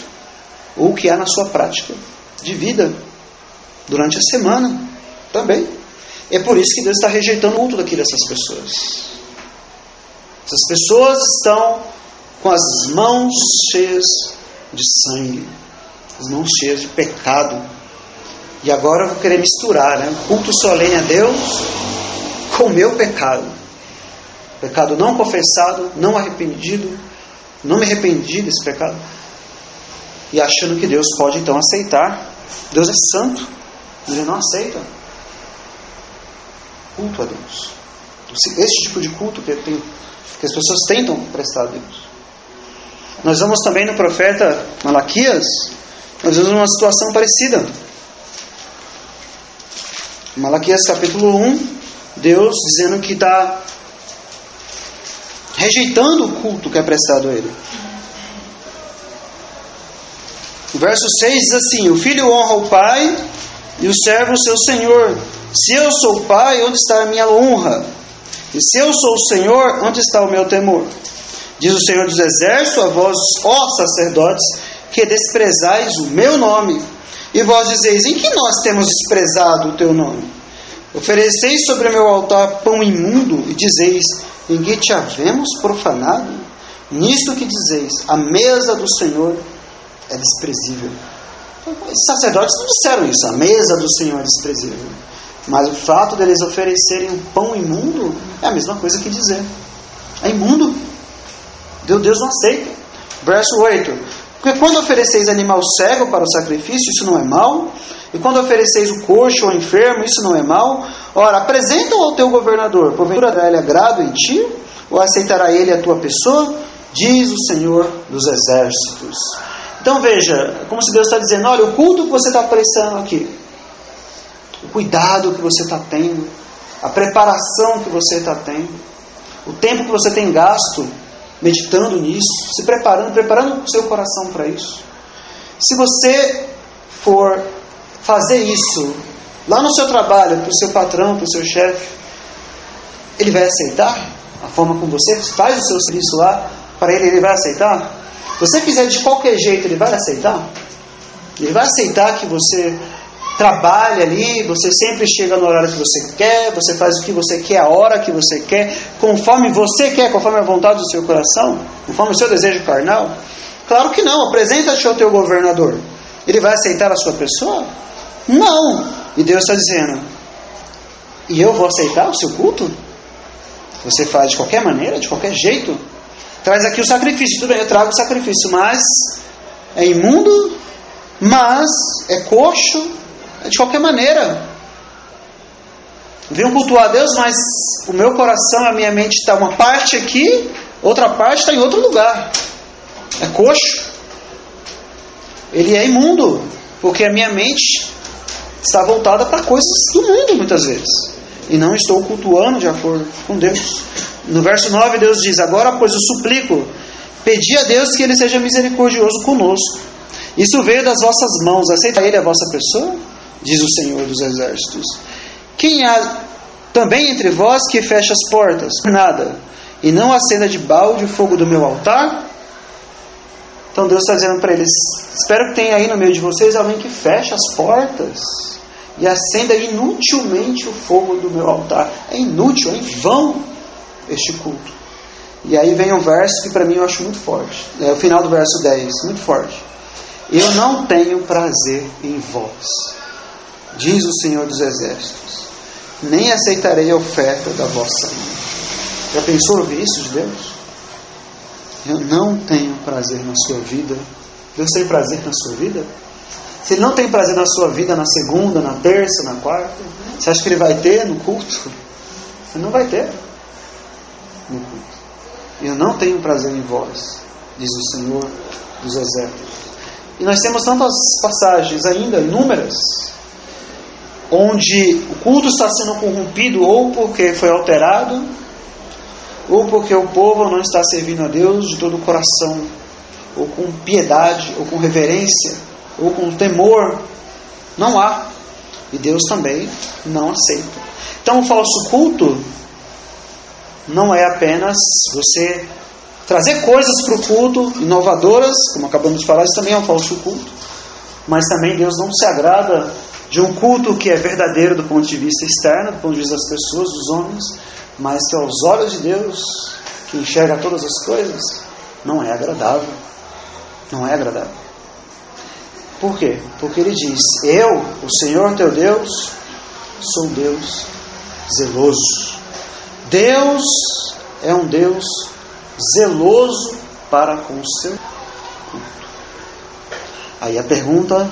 ou o que há na sua prática de vida durante a semana também. É por isso que Deus está rejeitando o culto dessas pessoas. Essas pessoas estão com as mãos cheias de sangue, as mãos cheias de pecado. E agora eu vou querer misturar, o culto solene a Deus com o meu pecado. Pecado não confessado, não arrependido, não me arrependi desse pecado. E achando que Deus pode então aceitar. Deus é santo, Ele não aceita culto a Deus. Esse tipo de culto que as pessoas tentam prestar a Deus. Nós vamos também no profeta Malaquias, nós vemos uma situação parecida. Malaquias capítulo 1, Deus dizendo que está rejeitando o culto que é prestado a Ele. O verso 6 diz assim: o filho honra o pai e o servo o seu senhor. Se eu sou o pai, onde está a minha honra? E se eu sou o Senhor, onde está o meu temor? Diz o Senhor dos Exércitos a vós, ó sacerdotes, que desprezais o meu nome. E vós dizeis: em que nós temos desprezado o teu nome? Ofereceis sobre o meu altar pão imundo, e dizeis: em que te havemos profanado? Nisto que dizeis: a mesa do Senhor é desprezível. Os sacerdotes não disseram isso: a mesa do Senhor é desprezível. Mas o fato deles oferecerem um pão imundo é a mesma coisa que dizer: é imundo. Deus não aceita. Verso 8: porque quando ofereceis animal cego para o sacrifício, isso não é mal? E quando ofereceis o coxo ou enfermo, isso não é mal? Ora, apresenta-o ao teu governador. Porventura dará ele agrado em ti? Ou aceitará ele a tua pessoa? Diz o Senhor dos Exércitos. Então veja, como se Deus está dizendo: olha, o culto que você está prestando aqui, o cuidado que você está tendo, a preparação que você está tendo, o tempo que você tem gasto meditando nisso, se preparando o seu coração para isso. Se você for fazer isso lá no seu trabalho, para o seu patrão, para o seu chefe, ele vai aceitar a forma como você faz o seu serviço lá? Para ele vai aceitar? Se você fizer de qualquer jeito, ele vai aceitar? Ele vai aceitar que você trabalha ali, você sempre chega no horário que você quer, você faz o que você quer, a hora que você quer, conforme você quer, conforme a vontade do seu coração, conforme o seu desejo carnal? Claro que não. Apresenta-te ao teu governador. Ele vai aceitar a sua pessoa? Não. E Deus está dizendo: e eu vou aceitar o seu culto? Você faz de qualquer maneira, de qualquer jeito? Traz aqui o sacrifício. Tudo bem, eu trago o sacrifício, mas é imundo, mas é coxo, de qualquer maneira. Venho cultuar a Deus, mas o meu coração, a minha mente está uma parte aqui, outra parte está em outro lugar. É coxo. ele é imundo, porque a minha mente está voltada para coisas do mundo muitas vezes, e não estou cultuando de acordo com Deus. No verso 9 Deus diz: agora pois eu suplico, pedi a Deus que Ele seja misericordioso conosco. Isso veio das vossas mãos, aceita Ele a vossa pessoa? Diz o Senhor dos Exércitos. Quem há também entre vós que fecha as portas? Nada. E não acenda de balde o fogo do meu altar? Então Deus está dizendo para eles: espero que tenha aí no meio de vocês alguém que feche as portas e acenda inutilmente o fogo do meu altar. É inútil, é em vão este culto. E aí vem um verso que para mim eu acho muito forte. É o final do verso 10, muito forte. Eu não tenho prazer em vós, diz o Senhor dos Exércitos, nem aceitarei a oferta da vossa mão. Já pensou ouvir isso de Deus? Eu não tenho prazer na sua vida. Deus tem prazer na sua vida? Se Ele não tem prazer na sua vida na segunda, na terça, na quarta, você acha que Ele vai ter no culto? Ele não vai ter no culto. Eu não tenho prazer em vós, diz o Senhor dos Exércitos. E nós temos tantas passagens ainda, inúmeras, onde o culto está sendo corrompido ou porque foi alterado, ou porque o povo não está servindo a Deus de todo o coração, ou com piedade, ou com reverência, ou com temor. Não há. E Deus também não aceita. Então o falso culto não é apenas você trazer coisas para o culto, inovadoras, como acabamos de falar, isso também é um falso culto. Mas também Deus não se agrada de um culto que é verdadeiro do ponto de vista externo, do ponto de vista das pessoas, dos homens, mas que aos olhos de Deus, que enxerga todas as coisas, não é agradável. Não é agradável. Por quê? Porque Ele diz: eu, o Senhor teu Deus, sou um Deus zeloso. Deus é um Deus zeloso para com o seu culto. Aí a pergunta,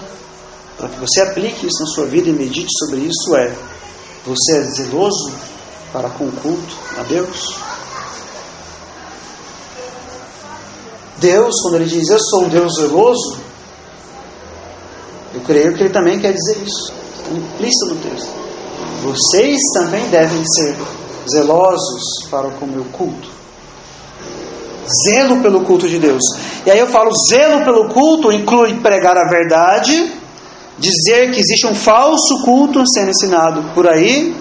para que você aplique isso na sua vida e medite sobre isso, é: você é zeloso para com o culto a Deus? Deus, quando Ele diz eu sou um Deus zeloso, eu creio que Ele também quer dizer isso. Está implícito no texto. Vocês também devem ser zelosos para com o meu culto. Zelo pelo culto de Deus. E aí eu falo, zelo pelo culto inclui pregar a verdade, dizer que existe um falso culto sendo ensinado por aí,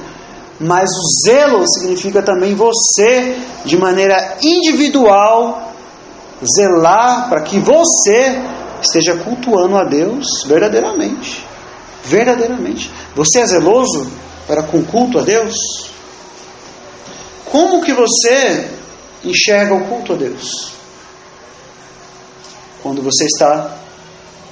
mas o zelo significa também você, de maneira individual, zelar para que você esteja cultuando a Deus verdadeiramente. Verdadeiramente. Você é zeloso para com o culto a Deus? Como que você enxerga o culto a Deus? Quando você está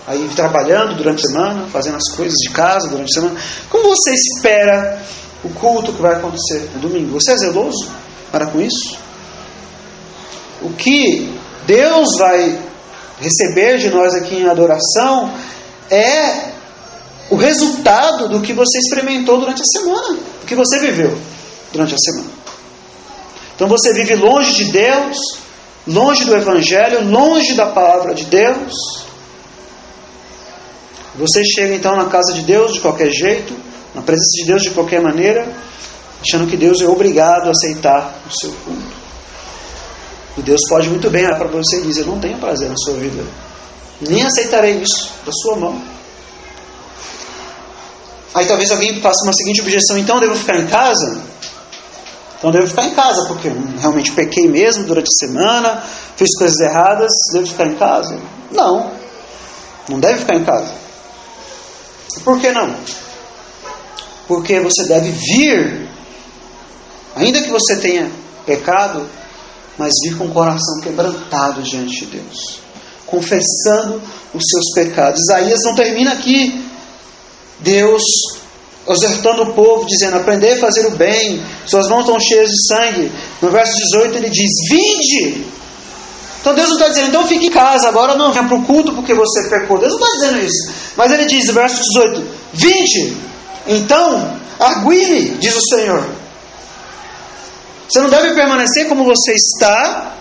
aí trabalhando durante a semana, fazendo as coisas de casa durante a semana, como você espera o culto que vai acontecer no domingo? Você é zeloso para com isso? O que Deus vai receber de nós aqui em adoração é o resultado do que você experimentou durante a semana, do que você viveu durante a semana. Então você vive longe de Deus, longe do Evangelho, longe da palavra de Deus. Você chega então na casa de Deus de qualquer jeito, na presença de Deus de qualquer maneira, achando que Deus é obrigado a aceitar o seu culto. E Deus pode muito bem olhar para você e dizer: eu não tenho prazer na sua vida, nem aceitarei isso da sua mão. Aí talvez alguém faça uma seguinte objeção: então eu devo ficar em casa? Então eu devo ficar em casa, porque eu realmente pequei mesmo durante a semana, fiz coisas erradas, devo ficar em casa? Não, não deve ficar em casa. Por que não? Porque você deve vir, ainda que você tenha pecado, mas vir com o coração quebrantado diante de Deus, confessando os seus pecados. Isaías não termina aqui. Deus exortando o povo, dizendo: aprendei a fazer o bem, suas mãos estão cheias de sangue. No verso 18 ele diz: vinde. Então Deus não está dizendo: então fique em casa, agora não venha para o culto porque você pecou. Deus não está dizendo isso. Mas ele diz no verso 18: vinde, então argui-me, diz o Senhor. Você não deve permanecer como você está.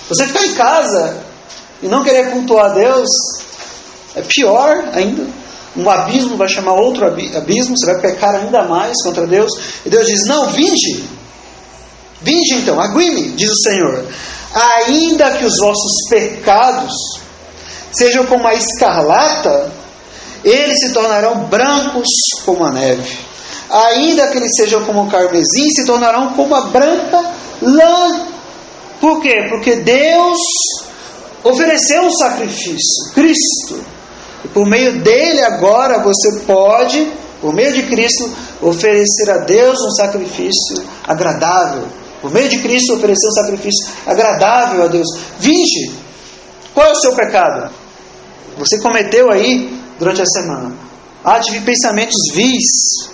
Você ficar em casa e não querer cultuar a Deus é pior ainda. Um abismo vai chamar outro abismo, você vai pecar ainda mais contra Deus. E Deus diz, não, vinde então, aguime, diz o Senhor, ainda que os vossos pecados sejam como a escarlata, eles se tornarão brancos como a neve. Ainda que eles sejam como o carmesim, se tornarão como a branca lã. Por quê? Porque Deus ofereceu um sacrifício, Cristo. E por meio dele agora você pode, por meio de Cristo, oferecer a Deus um sacrifício agradável. Por meio de Cristo oferecer um sacrifício agradável a Deus. Vinde! Qual é o seu pecado? Você cometeu aí durante a semana. Tive pensamentos vis.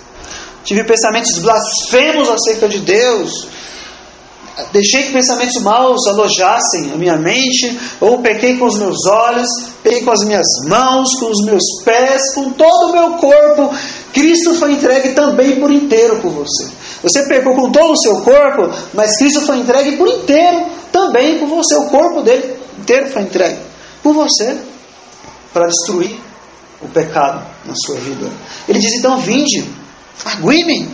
Tive pensamentos blasfemos acerca de Deus. Deixei que pensamentos maus alojassem a minha mente. Ou pequei com os meus olhos, pequei com as minhas mãos, com os meus pés, com todo o meu corpo. Cristo foi entregue também por inteiro por você. Você pecou com todo o seu corpo, mas Cristo foi entregue por inteiro também por você. O corpo dele inteiro foi entregue por você, para destruir o pecado na sua vida. Ele diz então, vinde, aguime,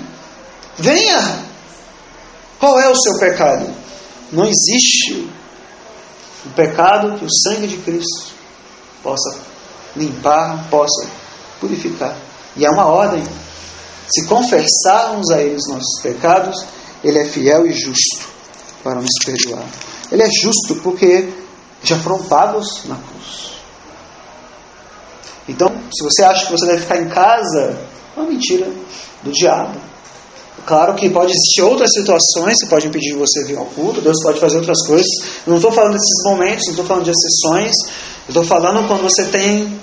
venha. Qual é o seu pecado? Não existe um pecado que o sangue de Cristo possa limpar, possa purificar. E há uma ordem. Se confessarmos a Ele os nossos pecados, Ele é fiel e justo para nos perdoar. Ele é justo porque já foram pagos na cruz. Então, se você acha que você deve ficar em casa, é uma mentira do diabo. Claro que pode existir outras situações que podem impedir você vir ao culto, Deus pode fazer outras coisas. Eu não estou falando desses momentos, não estou falando de exceções. Eu estou falando quando você tem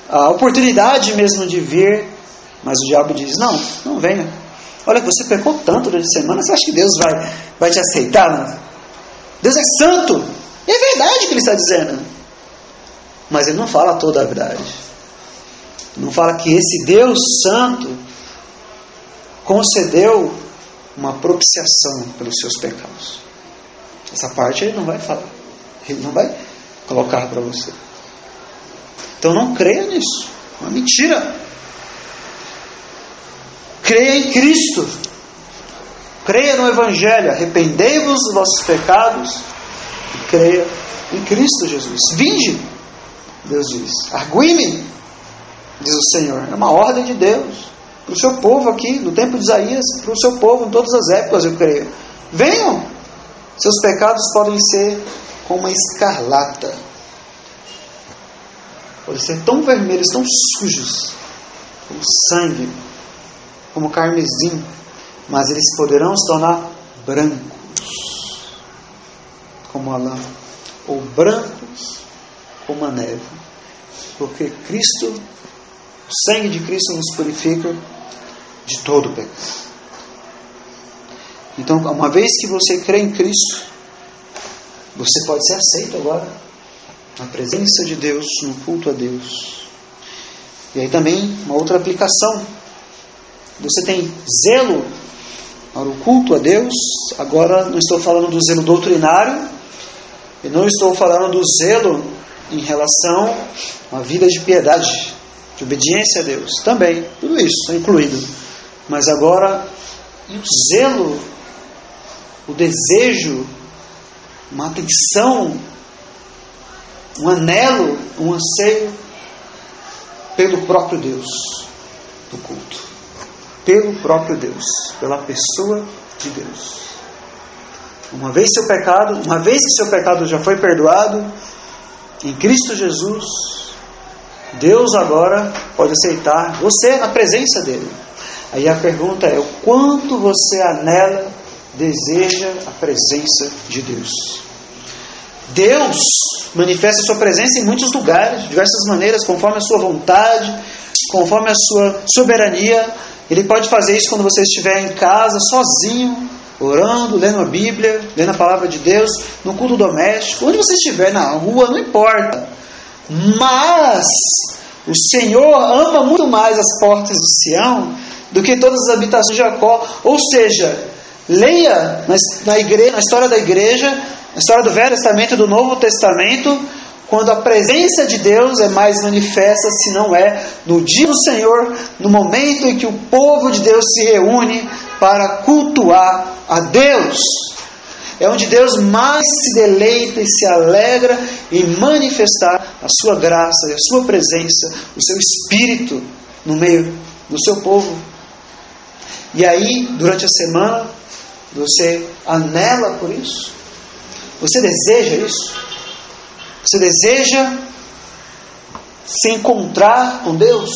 a oportunidade mesmo de vir, mas o diabo diz, não venha. Olha, você pecou tanto durante a semana, você acha que Deus vai te aceitar? Não? Deus é santo. E é verdade o que Ele está dizendo. Mas Ele não fala toda a verdade. Não fala que esse Deus santo concedeu uma propiciação pelos seus pecados. Essa parte Ele não vai falar. Ele não vai colocar para você. Então não creia nisso. É uma mentira. Creia em Cristo. Creia no Evangelho. Arrependei-vos dos vossos pecados e creia em Cristo Jesus. Vinde, Deus diz. Arguime, diz o Senhor. É uma ordem de Deus. Para o seu povo aqui, no tempo de Isaías, para o seu povo em todas as épocas, eu creio. Venham! Seus pecados podem ser como uma escarlata. Podem ser tão vermelhos, tão sujos, como sangue, como carmesim, mas eles poderão se tornar brancos, como a lã, ou brancos como a neve, porque Cristo, o sangue de Cristo nos purifica de todo o pecado. Então, uma vez que você crê em Cristo, você pode ser aceito agora na presença de Deus, no culto a Deus. E aí também uma outra aplicação. Você tem zelo para o culto a Deus. Agora não estou falando do zelo doutrinário, e não estou falando do zelo em relação à vida de piedade, de obediência a Deus. Também, tudo isso é incluído. Mas agora, o zelo, o desejo, uma atenção, um anelo, um anseio pelo próprio Deus do culto. Pelo próprio Deus, pela pessoa de Deus. Uma vez que seu pecado já foi perdoado em Cristo Jesus, Deus agora pode aceitar você na presença dele. Aí a pergunta é: o quanto você anela, deseja a presença de Deus? Deus manifesta a sua presença em muitos lugares, de diversas maneiras, conforme a sua vontade, conforme a sua soberania. Ele pode fazer isso quando você estiver em casa, sozinho, orando, lendo a Bíblia, lendo a palavra de Deus, no culto doméstico, onde você estiver, na rua, não importa. Mas o Senhor ama muito mais as portas de Sião do que todas as habitações de Jacó. Ou seja, leia na história da igreja, na história do Velho Testamento e do Novo Testamento, quando a presença de Deus é mais manifesta, se não é no dia do Senhor, no momento em que o povo de Deus se reúne para cultuar a Deus. É onde Deus mais se deleita e se alegra em manifestar a sua graça e a sua presença, o seu Espírito no meio do seu povo. E aí, durante a semana, você anela por isso? Você deseja isso? Você deseja se encontrar com Deus?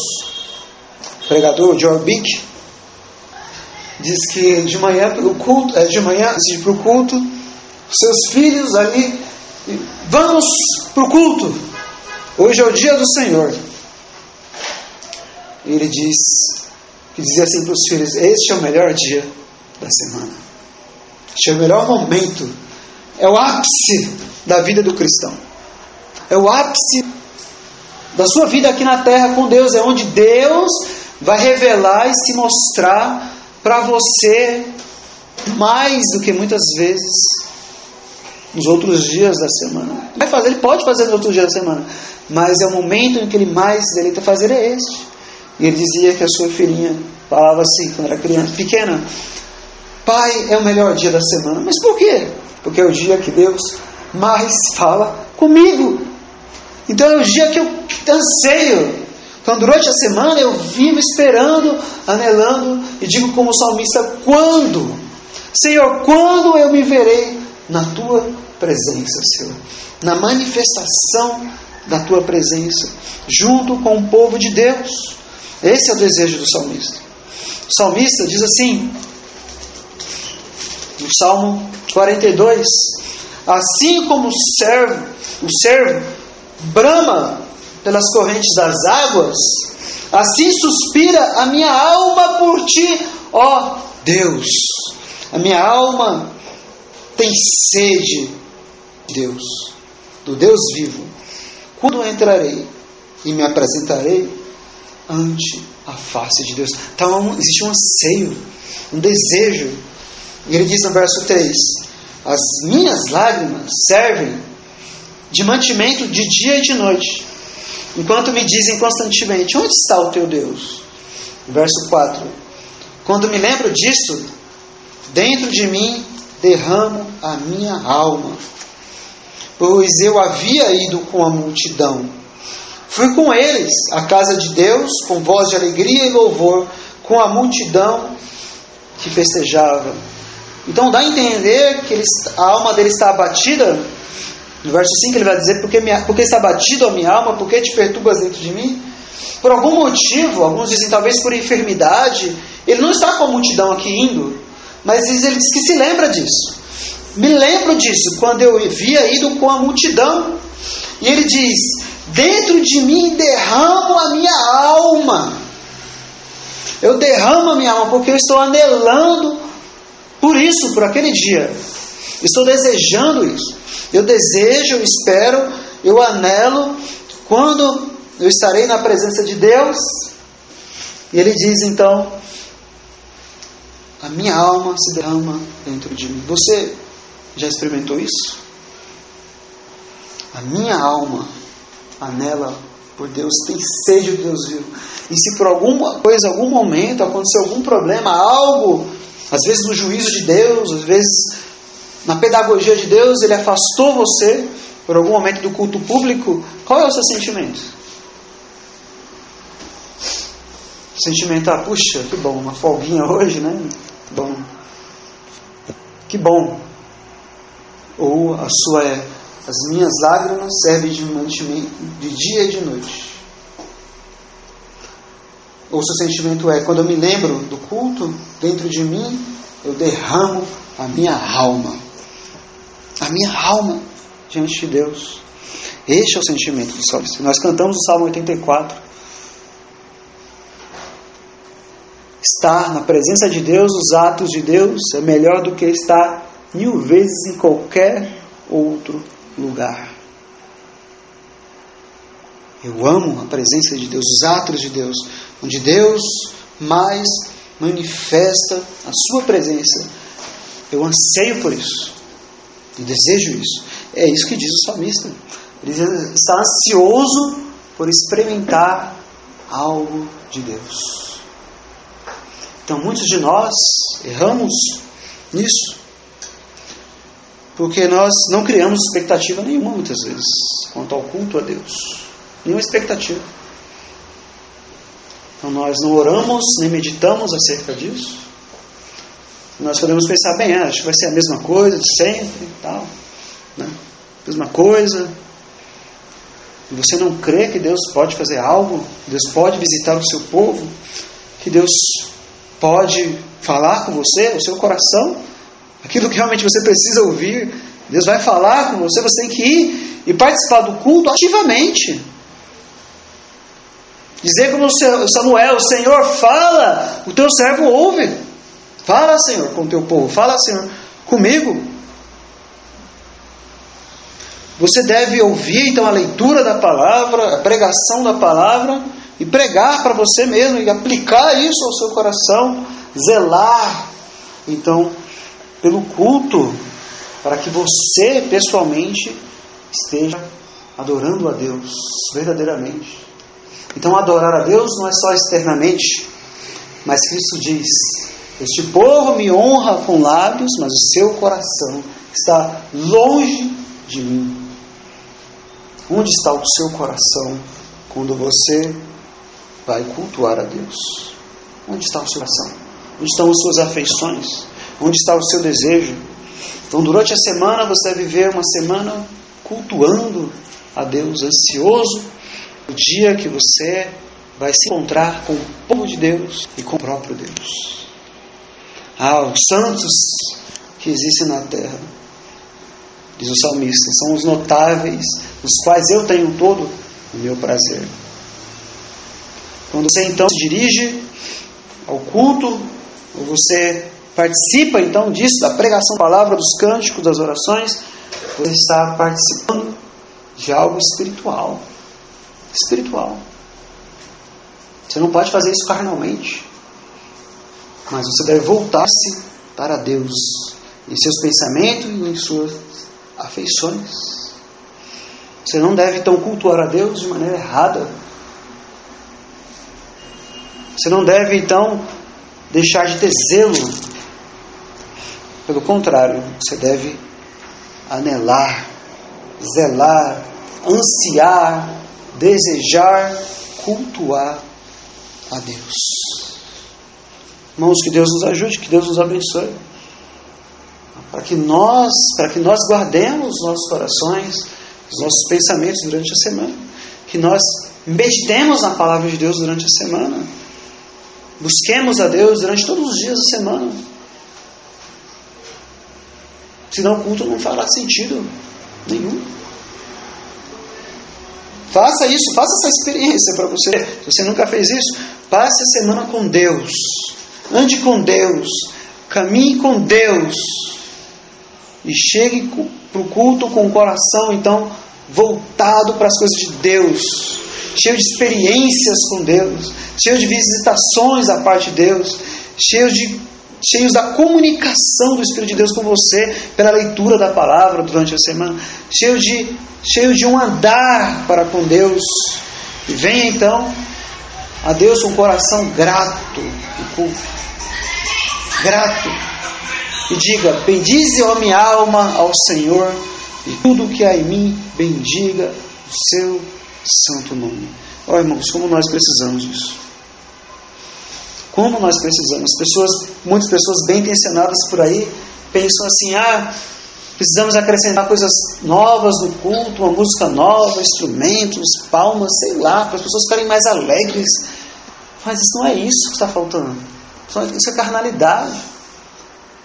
O pregador Joel Bick diz que de manhã para o culto, seus filhos ali, vamos para o culto. Hoje é o dia do Senhor. E ele dizia assim para os filhos: este é o melhor dia da semana. Este é o melhor momento. É o ápice da vida do cristão. É o ápice da sua vida aqui na terra com Deus. É onde Deus vai revelar e se mostrar para você mais do que muitas vezes nos outros dias da semana. Ele pode fazer nos outros dias da semana, mas é o momento em que ele mais se deleita fazer é este. E ele dizia que a sua filhinha falava assim, quando era criança, pequena: pai, é o melhor dia da semana. Mas por quê? Porque é o dia que Deus mais fala comigo. Então é o dia que eu anseio. Então durante a semana eu vivo esperando, anelando, e digo como salmista: quando? Senhor, quando eu me verei na tua presença, Senhor? Na manifestação da tua presença, junto com o povo de Deus. Esse é o desejo do salmista. O salmista diz assim, no Salmo 42, assim como o servo brama pelas correntes das águas, assim suspira a minha alma por ti, ó Deus. A minha alma tem sede de Deus, do Deus vivo. Quando entrarei e me apresentarei ante a face de Deus. Então existe um anseio, um desejo. E ele diz no verso 3: as minhas lágrimas servem de mantimento de dia e de noite, enquanto me dizem constantemente: onde está o teu Deus? Verso 4: quando me lembro disso, dentro de mim derramo a minha alma, pois eu havia ido com a multidão. Fui com eles à casa de Deus, com voz de alegria e louvor, com a multidão que festejava. Então dá a entender que a alma dele está abatida. No verso 5 ele vai dizer: porque está abatido a minha alma, porque te perturbas dentro de mim? Por algum motivo, alguns dizem talvez por enfermidade, ele não está com a multidão aqui indo, mas ele diz que se lembra disso. Me lembro disso, quando eu havia ido com a multidão. E ele diz: dentro de mim derramo a minha alma. Eu derramo a minha alma porque eu estou anelando por isso, por aquele dia. Estou desejando isso. Eu desejo, eu espero, eu anelo quando eu estarei na presença de Deus. E ele diz então: a minha alma se derrama dentro de mim. Você já experimentou isso? A minha alma anela por Deus, tem sede de Deus vivo. E se por alguma coisa, algum momento, aconteceu algum problema, algo, às vezes no juízo de Deus, às vezes na pedagogia de Deus, Ele afastou você por algum momento do culto público, qual é o seu sentimento? O sentimento: puxa, que bom, uma folguinha hoje, né? Bom. Que bom. Ou a sua é: as minhas lágrimas servem de mantimento de dia e de noite. Ou seu sentimento é: quando eu me lembro do culto, dentro de mim, eu derramo a minha alma. A minha alma diante de Deus. Este é o sentimento do salmista. Nós cantamos o Salmo 84. Estar na presença de Deus, os atos de Deus, é melhor do que estar 1000 vezes em qualquer outro lugar. Eu amo a presença de Deus, os atos de Deus, onde Deus mais manifesta a sua presença. Eu anseio por isso, eu desejo isso. É isso que diz o salmista. Ele está ansioso por experimentar algo de Deus. Então muitos de nós erramos nisso, porque nós não criamos expectativa nenhuma muitas vezes quanto ao culto a Deus. Nenhuma expectativa. Então nós não oramos, nem meditamos acerca disso. Nós podemos pensar, bem, acho que vai ser a mesma coisa de sempre e tal, né? Mesma coisa. E você não crê que Deus pode fazer algo, Deus pode visitar o seu povo, que Deus pode falar com você, o seu coração, aquilo que realmente você precisa ouvir, Deus vai falar com você, você tem que ir e participar do culto ativamente. Dizer como Samuel, Senhor, fala, o teu servo ouve. Fala, Senhor, com o teu povo, fala, Senhor, comigo. Você deve ouvir, então, a leitura da palavra, a pregação da palavra, e pregar para você mesmo, e aplicar isso ao seu coração, zelar, então, pelo culto, para que você, pessoalmente, esteja adorando a Deus, verdadeiramente. Então, adorar a Deus não é só externamente, mas Cristo diz, este povo me honra com lábios, mas o seu coração está longe de mim. Onde está o seu coração quando você vai cultuar a Deus? Onde está o seu coração? Onde estão as suas afeições? Onde está o seu desejo? Então, durante a semana, você vai viver uma semana cultuando a Deus, ansioso, o dia que você vai se encontrar com o povo de Deus e com o próprio Deus. Os santos que existem na terra, diz o salmista, são os notáveis, nos quais eu tenho todo o meu prazer. Quando você então se dirige ao culto, ou você participa então disso, da pregação da palavra, dos cânticos, das orações, você está participando de algo espiritual. Espiritual. Você não pode fazer isso carnalmente, mas você deve voltar-se para Deus em seus pensamentos e em suas afeições. Você não deve então cultuar a Deus de maneira errada. Você não deve então deixar de ter zelo. Pelo contrário, você deve anelar, zelar, ansiar, desejar, cultuar a Deus. Irmãos, que Deus nos ajude, que Deus nos abençoe. Para que nós guardemos os nossos corações, os nossos pensamentos durante a semana. Que nós meditemos na palavra de Deus durante a semana. Busquemos a Deus durante todos os dias da semana. Senão o culto não fará sentido nenhum. Faça isso, faça essa experiência para você. Se você nunca fez isso, passe a semana com Deus. Ande com Deus. Caminhe com Deus. E chegue para o culto com o coração, então, voltado para as coisas de Deus. Cheio de experiências com Deus. Cheio de visitações da parte de Deus. Cheios da comunicação do Espírito de Deus com você, pela leitura da palavra durante a semana. Cheio de um andar para com Deus. E venha então a Deus com um coração grato e culto. Grato. E diga, bendize a minha alma ao Senhor, e tudo que há em mim, bendiga o seu santo nome. Irmãos, como nós precisamos disso. Como nós precisamos. Muitas pessoas bem intencionadas por aí pensam assim, precisamos acrescentar coisas novas no culto, uma música nova, instrumentos, palmas, sei lá, para as pessoas ficarem mais alegres. Mas isso não é isso que está faltando. Isso é carnalidade.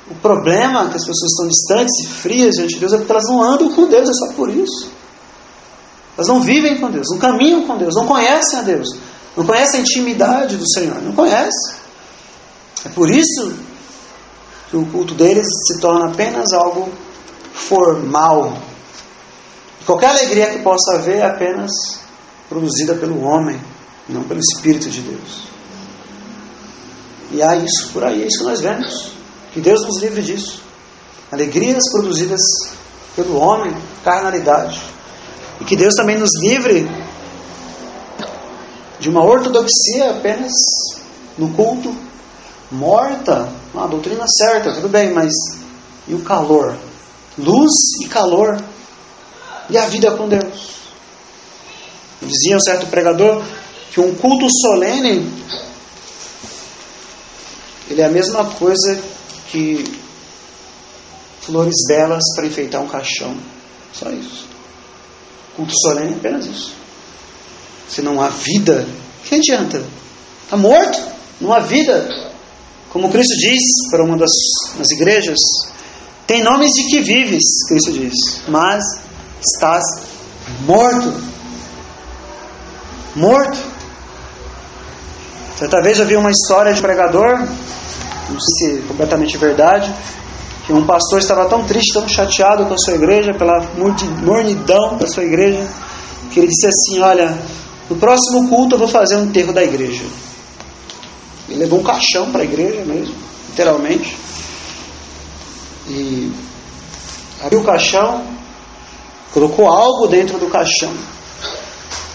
O problema é que as pessoas estão distantes e frias diante de Deus é porque elas não andam com Deus, é só por isso. Elas não vivem com Deus, não caminham com Deus, não conhecem a Deus, não conhecem a intimidade do Senhor, não conhecem. É por isso que o culto deles se torna apenas algo formal. Qualquer alegria que possa haver é apenas produzida pelo homem, não pelo Espírito de Deus. E há isso por aí, é isso que nós vemos. Que Deus nos livre disso. Alegrias produzidas pelo homem, carnalidade. E que Deus também nos livre de uma ortodoxia apenas no culto, morta, a doutrina certa, tudo bem, mas e o calor? Luz e calor. E a vida com Deus? Dizia um certo pregador que um culto solene, ele é a mesma coisa que flores belas para enfeitar um caixão. Só isso. Culto solene é apenas isso. Se não há vida, que adianta? Está morto? Não há vida. Como Cristo diz para uma das igrejas, tem nomes de que vives, Cristo diz, mas estás morto. Morto. Certa vez eu vi uma história de um pregador, não sei se é completamente verdade, que um pastor estava tão triste, tão chateado com a sua igreja, pela mornidão da sua igreja, que ele disse assim: olha, no próximo culto eu vou fazer um enterro da igreja. Ele levou um caixão para a igreja mesmo, literalmente, e abriu o caixão, colocou algo dentro do caixão,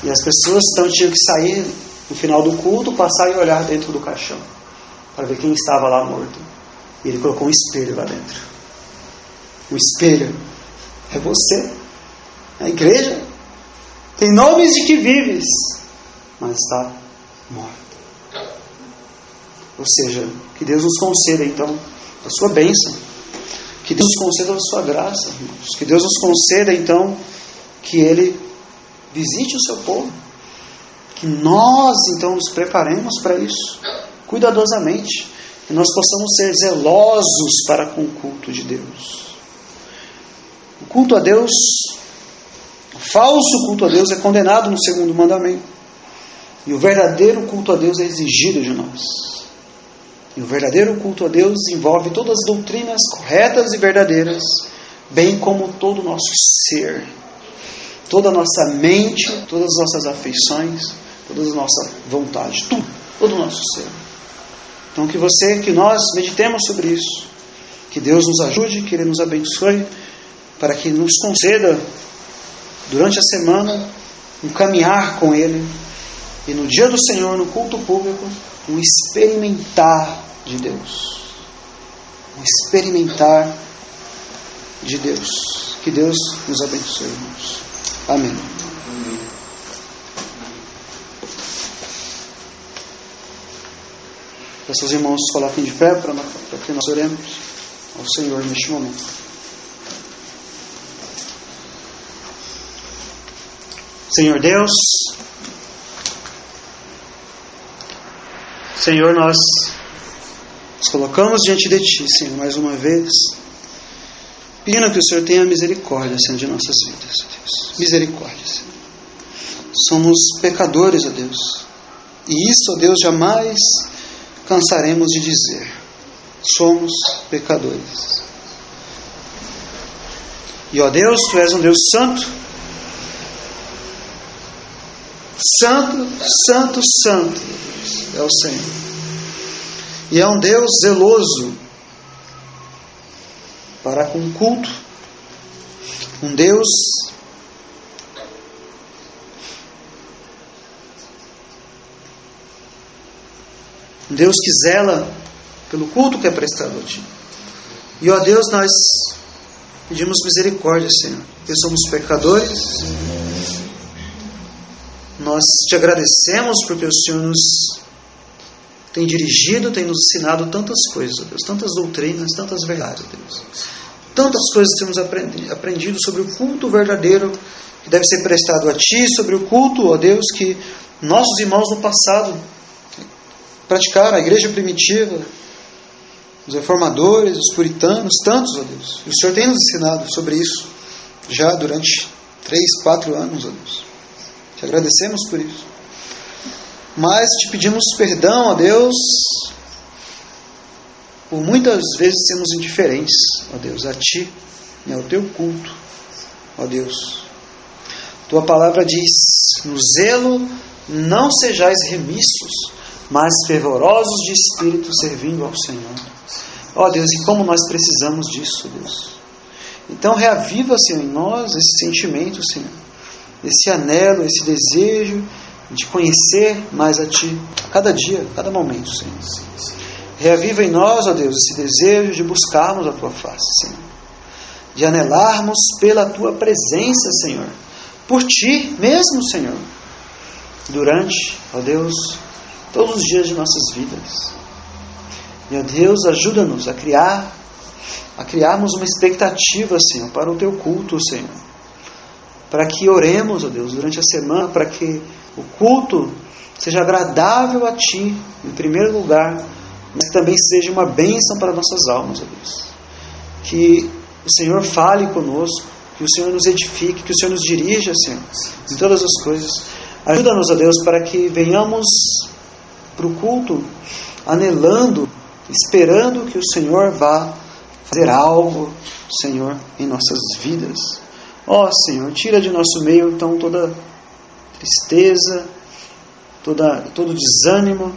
e as pessoas então tinham que sair no final do culto, passar e olhar dentro do caixão para ver quem estava lá morto. E ele colocou um espelho lá dentro. Um espelho é você. A igreja tem nomes de que vives, mas está morto. Ou seja, que Deus nos conceda então a sua bênção, que Deus nos conceda a sua graça, irmãos. Que Deus nos conceda então que Ele visite o seu povo, que nós então nos preparemos para isso cuidadosamente, que nós possamos ser zelosos para com o culto de Deus. O culto a Deus, o falso culto a Deus é condenado no segundo mandamento, e o verdadeiro culto a Deus é exigido de nós. E o verdadeiro culto a Deus envolve todas as doutrinas corretas e verdadeiras, bem como todo o nosso ser, toda a nossa mente, todas as nossas afeições, toda a nossa vontade, tudo, todo o nosso ser. Então que nós meditemos sobre isso, que Deus nos ajude, que Ele nos abençoe, para que nos conceda durante a semana um caminhar com Ele, e no dia do Senhor, no culto público, um experimentar de Deus. Um experimentar de Deus. Que Deus nos abençoe, irmãos. Amém. Peço aos irmãos se coloquem de pé para que nós oremos ao Senhor neste momento. Senhor Deus, Senhor, nós nos colocamos diante de Ti, Senhor, mais uma vez, pedindo que o Senhor tenha misericórdia, Senhor, de nossas vidas, ó Deus. Misericórdia, Senhor. Somos pecadores, ó Deus. E isso, ó Deus, jamais cansaremos de dizer. Somos pecadores. E, ó Deus, Tu és um Deus santo. Santo, santo, santo é o Senhor. E é um Deus zeloso para com o culto. Um Deus que zela pelo culto que é prestado a Ti. E, ó Deus, nós pedimos misericórdia, Senhor, porque somos pecadores. Nós Te agradecemos porque o Senhor nos tem dirigido, tem nos ensinado tantas coisas, ó Deus, tantas doutrinas, tantas verdades, ó Deus. Tantas coisas temos aprendido sobre o culto verdadeiro que deve ser prestado a Ti, sobre o culto, ó Deus, que nossos irmãos no passado praticaram, a igreja primitiva, os reformadores, os puritanos, tantos, ó Deus. E o Senhor tem nos ensinado sobre isso já durante 3, 4 anos, ó Deus. Te agradecemos por isso. Mas Te pedimos perdão, ó Deus, por muitas vezes sermos indiferentes, ó Deus, a Ti e ao Teu culto, ó Deus. Tua palavra diz: no zelo não sejais remissos, mas fervorosos de espírito, servindo ao Senhor. Ó Deus, e como nós precisamos disso, Deus. Então reaviva, Senhor, em nós esse sentimento, Senhor, esse anelo, esse desejo de conhecer mais a Ti, a cada dia, a cada momento, Senhor. Reaviva em nós, ó Deus, esse desejo de buscarmos a Tua face, Senhor. De anelarmos pela Tua presença, Senhor. Por Ti mesmo, Senhor. Durante, ó Deus, todos os dias de nossas vidas. E, ó Deus, ajuda-nos a criarmos uma expectativa, Senhor, para o Teu culto, Senhor. Para que oremos, ó Deus, durante a semana, para que o culto seja agradável a Ti, em primeiro lugar, mas que também seja uma bênção para nossas almas, ó Deus. Que o Senhor fale conosco, que o Senhor nos edifique, que o Senhor nos dirija, Senhor, em todas as coisas. Ajuda-nos, ó Deus, para que venhamos para o culto anelando, esperando que o Senhor vá fazer algo, Senhor, em nossas vidas. Ó Senhor, tira de nosso meio, então, toda tristeza, todo desânimo,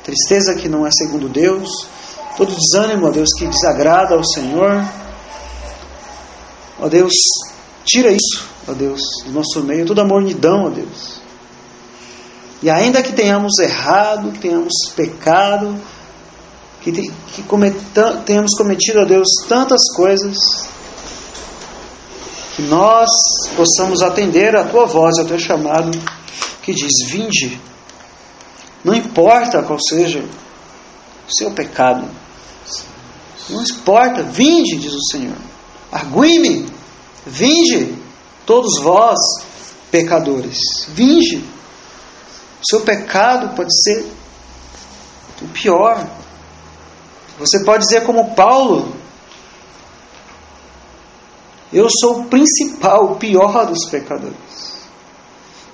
tristeza que não é segundo Deus, todo desânimo, ó Deus, que desagrada ao Senhor. Ó Deus, tira isso, ó Deus, do nosso meio, toda mornidão, ó Deus. E ainda que tenhamos errado, que tenhamos pecado, que tenhamos cometido, ó Deus, tantas coisas, que nós possamos atender a Tua voz, ao Teu chamado, que diz: vinde. Não importa qual seja o seu pecado. Não importa. Vinde, diz o Senhor. Argui-me. Vinde, todos vós, pecadores. Vinde. O seu pecado pode ser o pior. Você pode dizer como Paulo: eu sou o principal, o pior dos pecadores.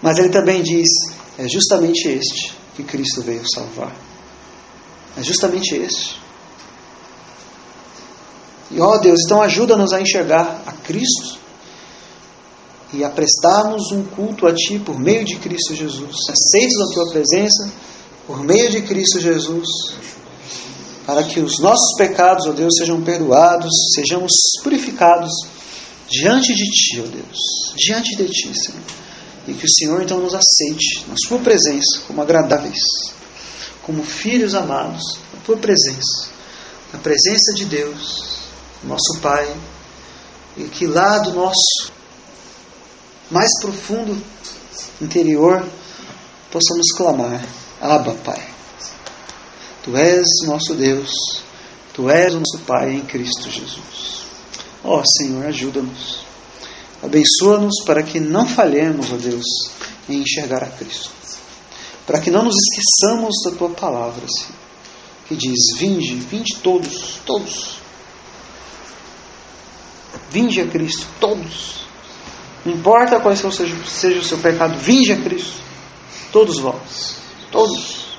Mas ele também diz: é justamente este que Cristo veio salvar. É justamente este. E, ó Deus, então ajuda-nos a enxergar a Cristo e a prestarmos um culto a Ti por meio de Cristo Jesus, aceitos na Tua presença por meio de Cristo Jesus, para que os nossos pecados, ó Deus, sejam perdoados, sejamos purificados diante de Ti, ó Deus, diante de Ti, Senhor. E que o Senhor então nos aceite na Sua presença como agradáveis, como filhos amados, na Tua presença, na presença de Deus, nosso Pai, e que lá do nosso mais profundo interior possamos clamar: Abba, Pai. Tu és nosso Deus, Tu és o nosso Pai em Cristo Jesus. Ó Senhor, ajuda-nos. Abençoa-nos para que não falhemos, ó Deus, em enxergar a Cristo. Para que não nos esqueçamos da Tua palavra, Senhor, que diz: vinde, vinde todos, todos. Vinde a Cristo, todos. Não importa qual seja o seu pecado, vinde a Cristo. Todos vós, todos.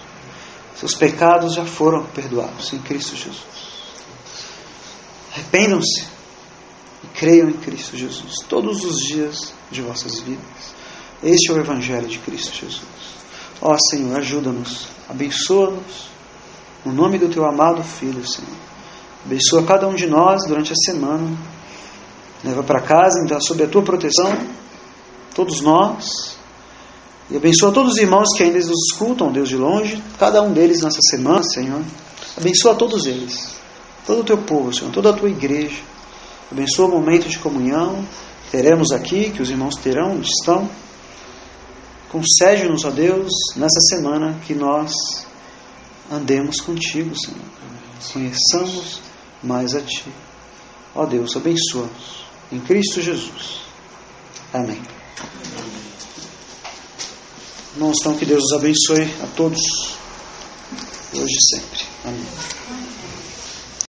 Seus pecados já foram perdoados em Cristo Jesus. Arrependam-se e creiam em Cristo Jesus todos os dias de vossas vidas. Este é o Evangelho de Cristo Jesus. Ó Senhor, ajuda-nos, abençoa-nos, no nome do Teu amado Filho, Senhor. Abençoa cada um de nós durante a semana. Leva para casa, então, sob a Tua proteção, todos nós. E abençoa todos os irmãos que ainda nos escutam, Deus, de longe, cada um deles nessa semana, Senhor. Abençoa todos eles, todo o Teu povo, Senhor, toda a Tua igreja. Abençoa o momento de comunhão que teremos aqui, que os irmãos terão, onde estão. Concede-nos, ó Deus, nessa semana que nós andemos contigo, Senhor. Conheçamos mais a Ti. Ó Deus, abençoa-nos. Em Cristo Jesus. Amém. Irmãos, então que Deus os abençoe a todos, hoje e sempre. Amém.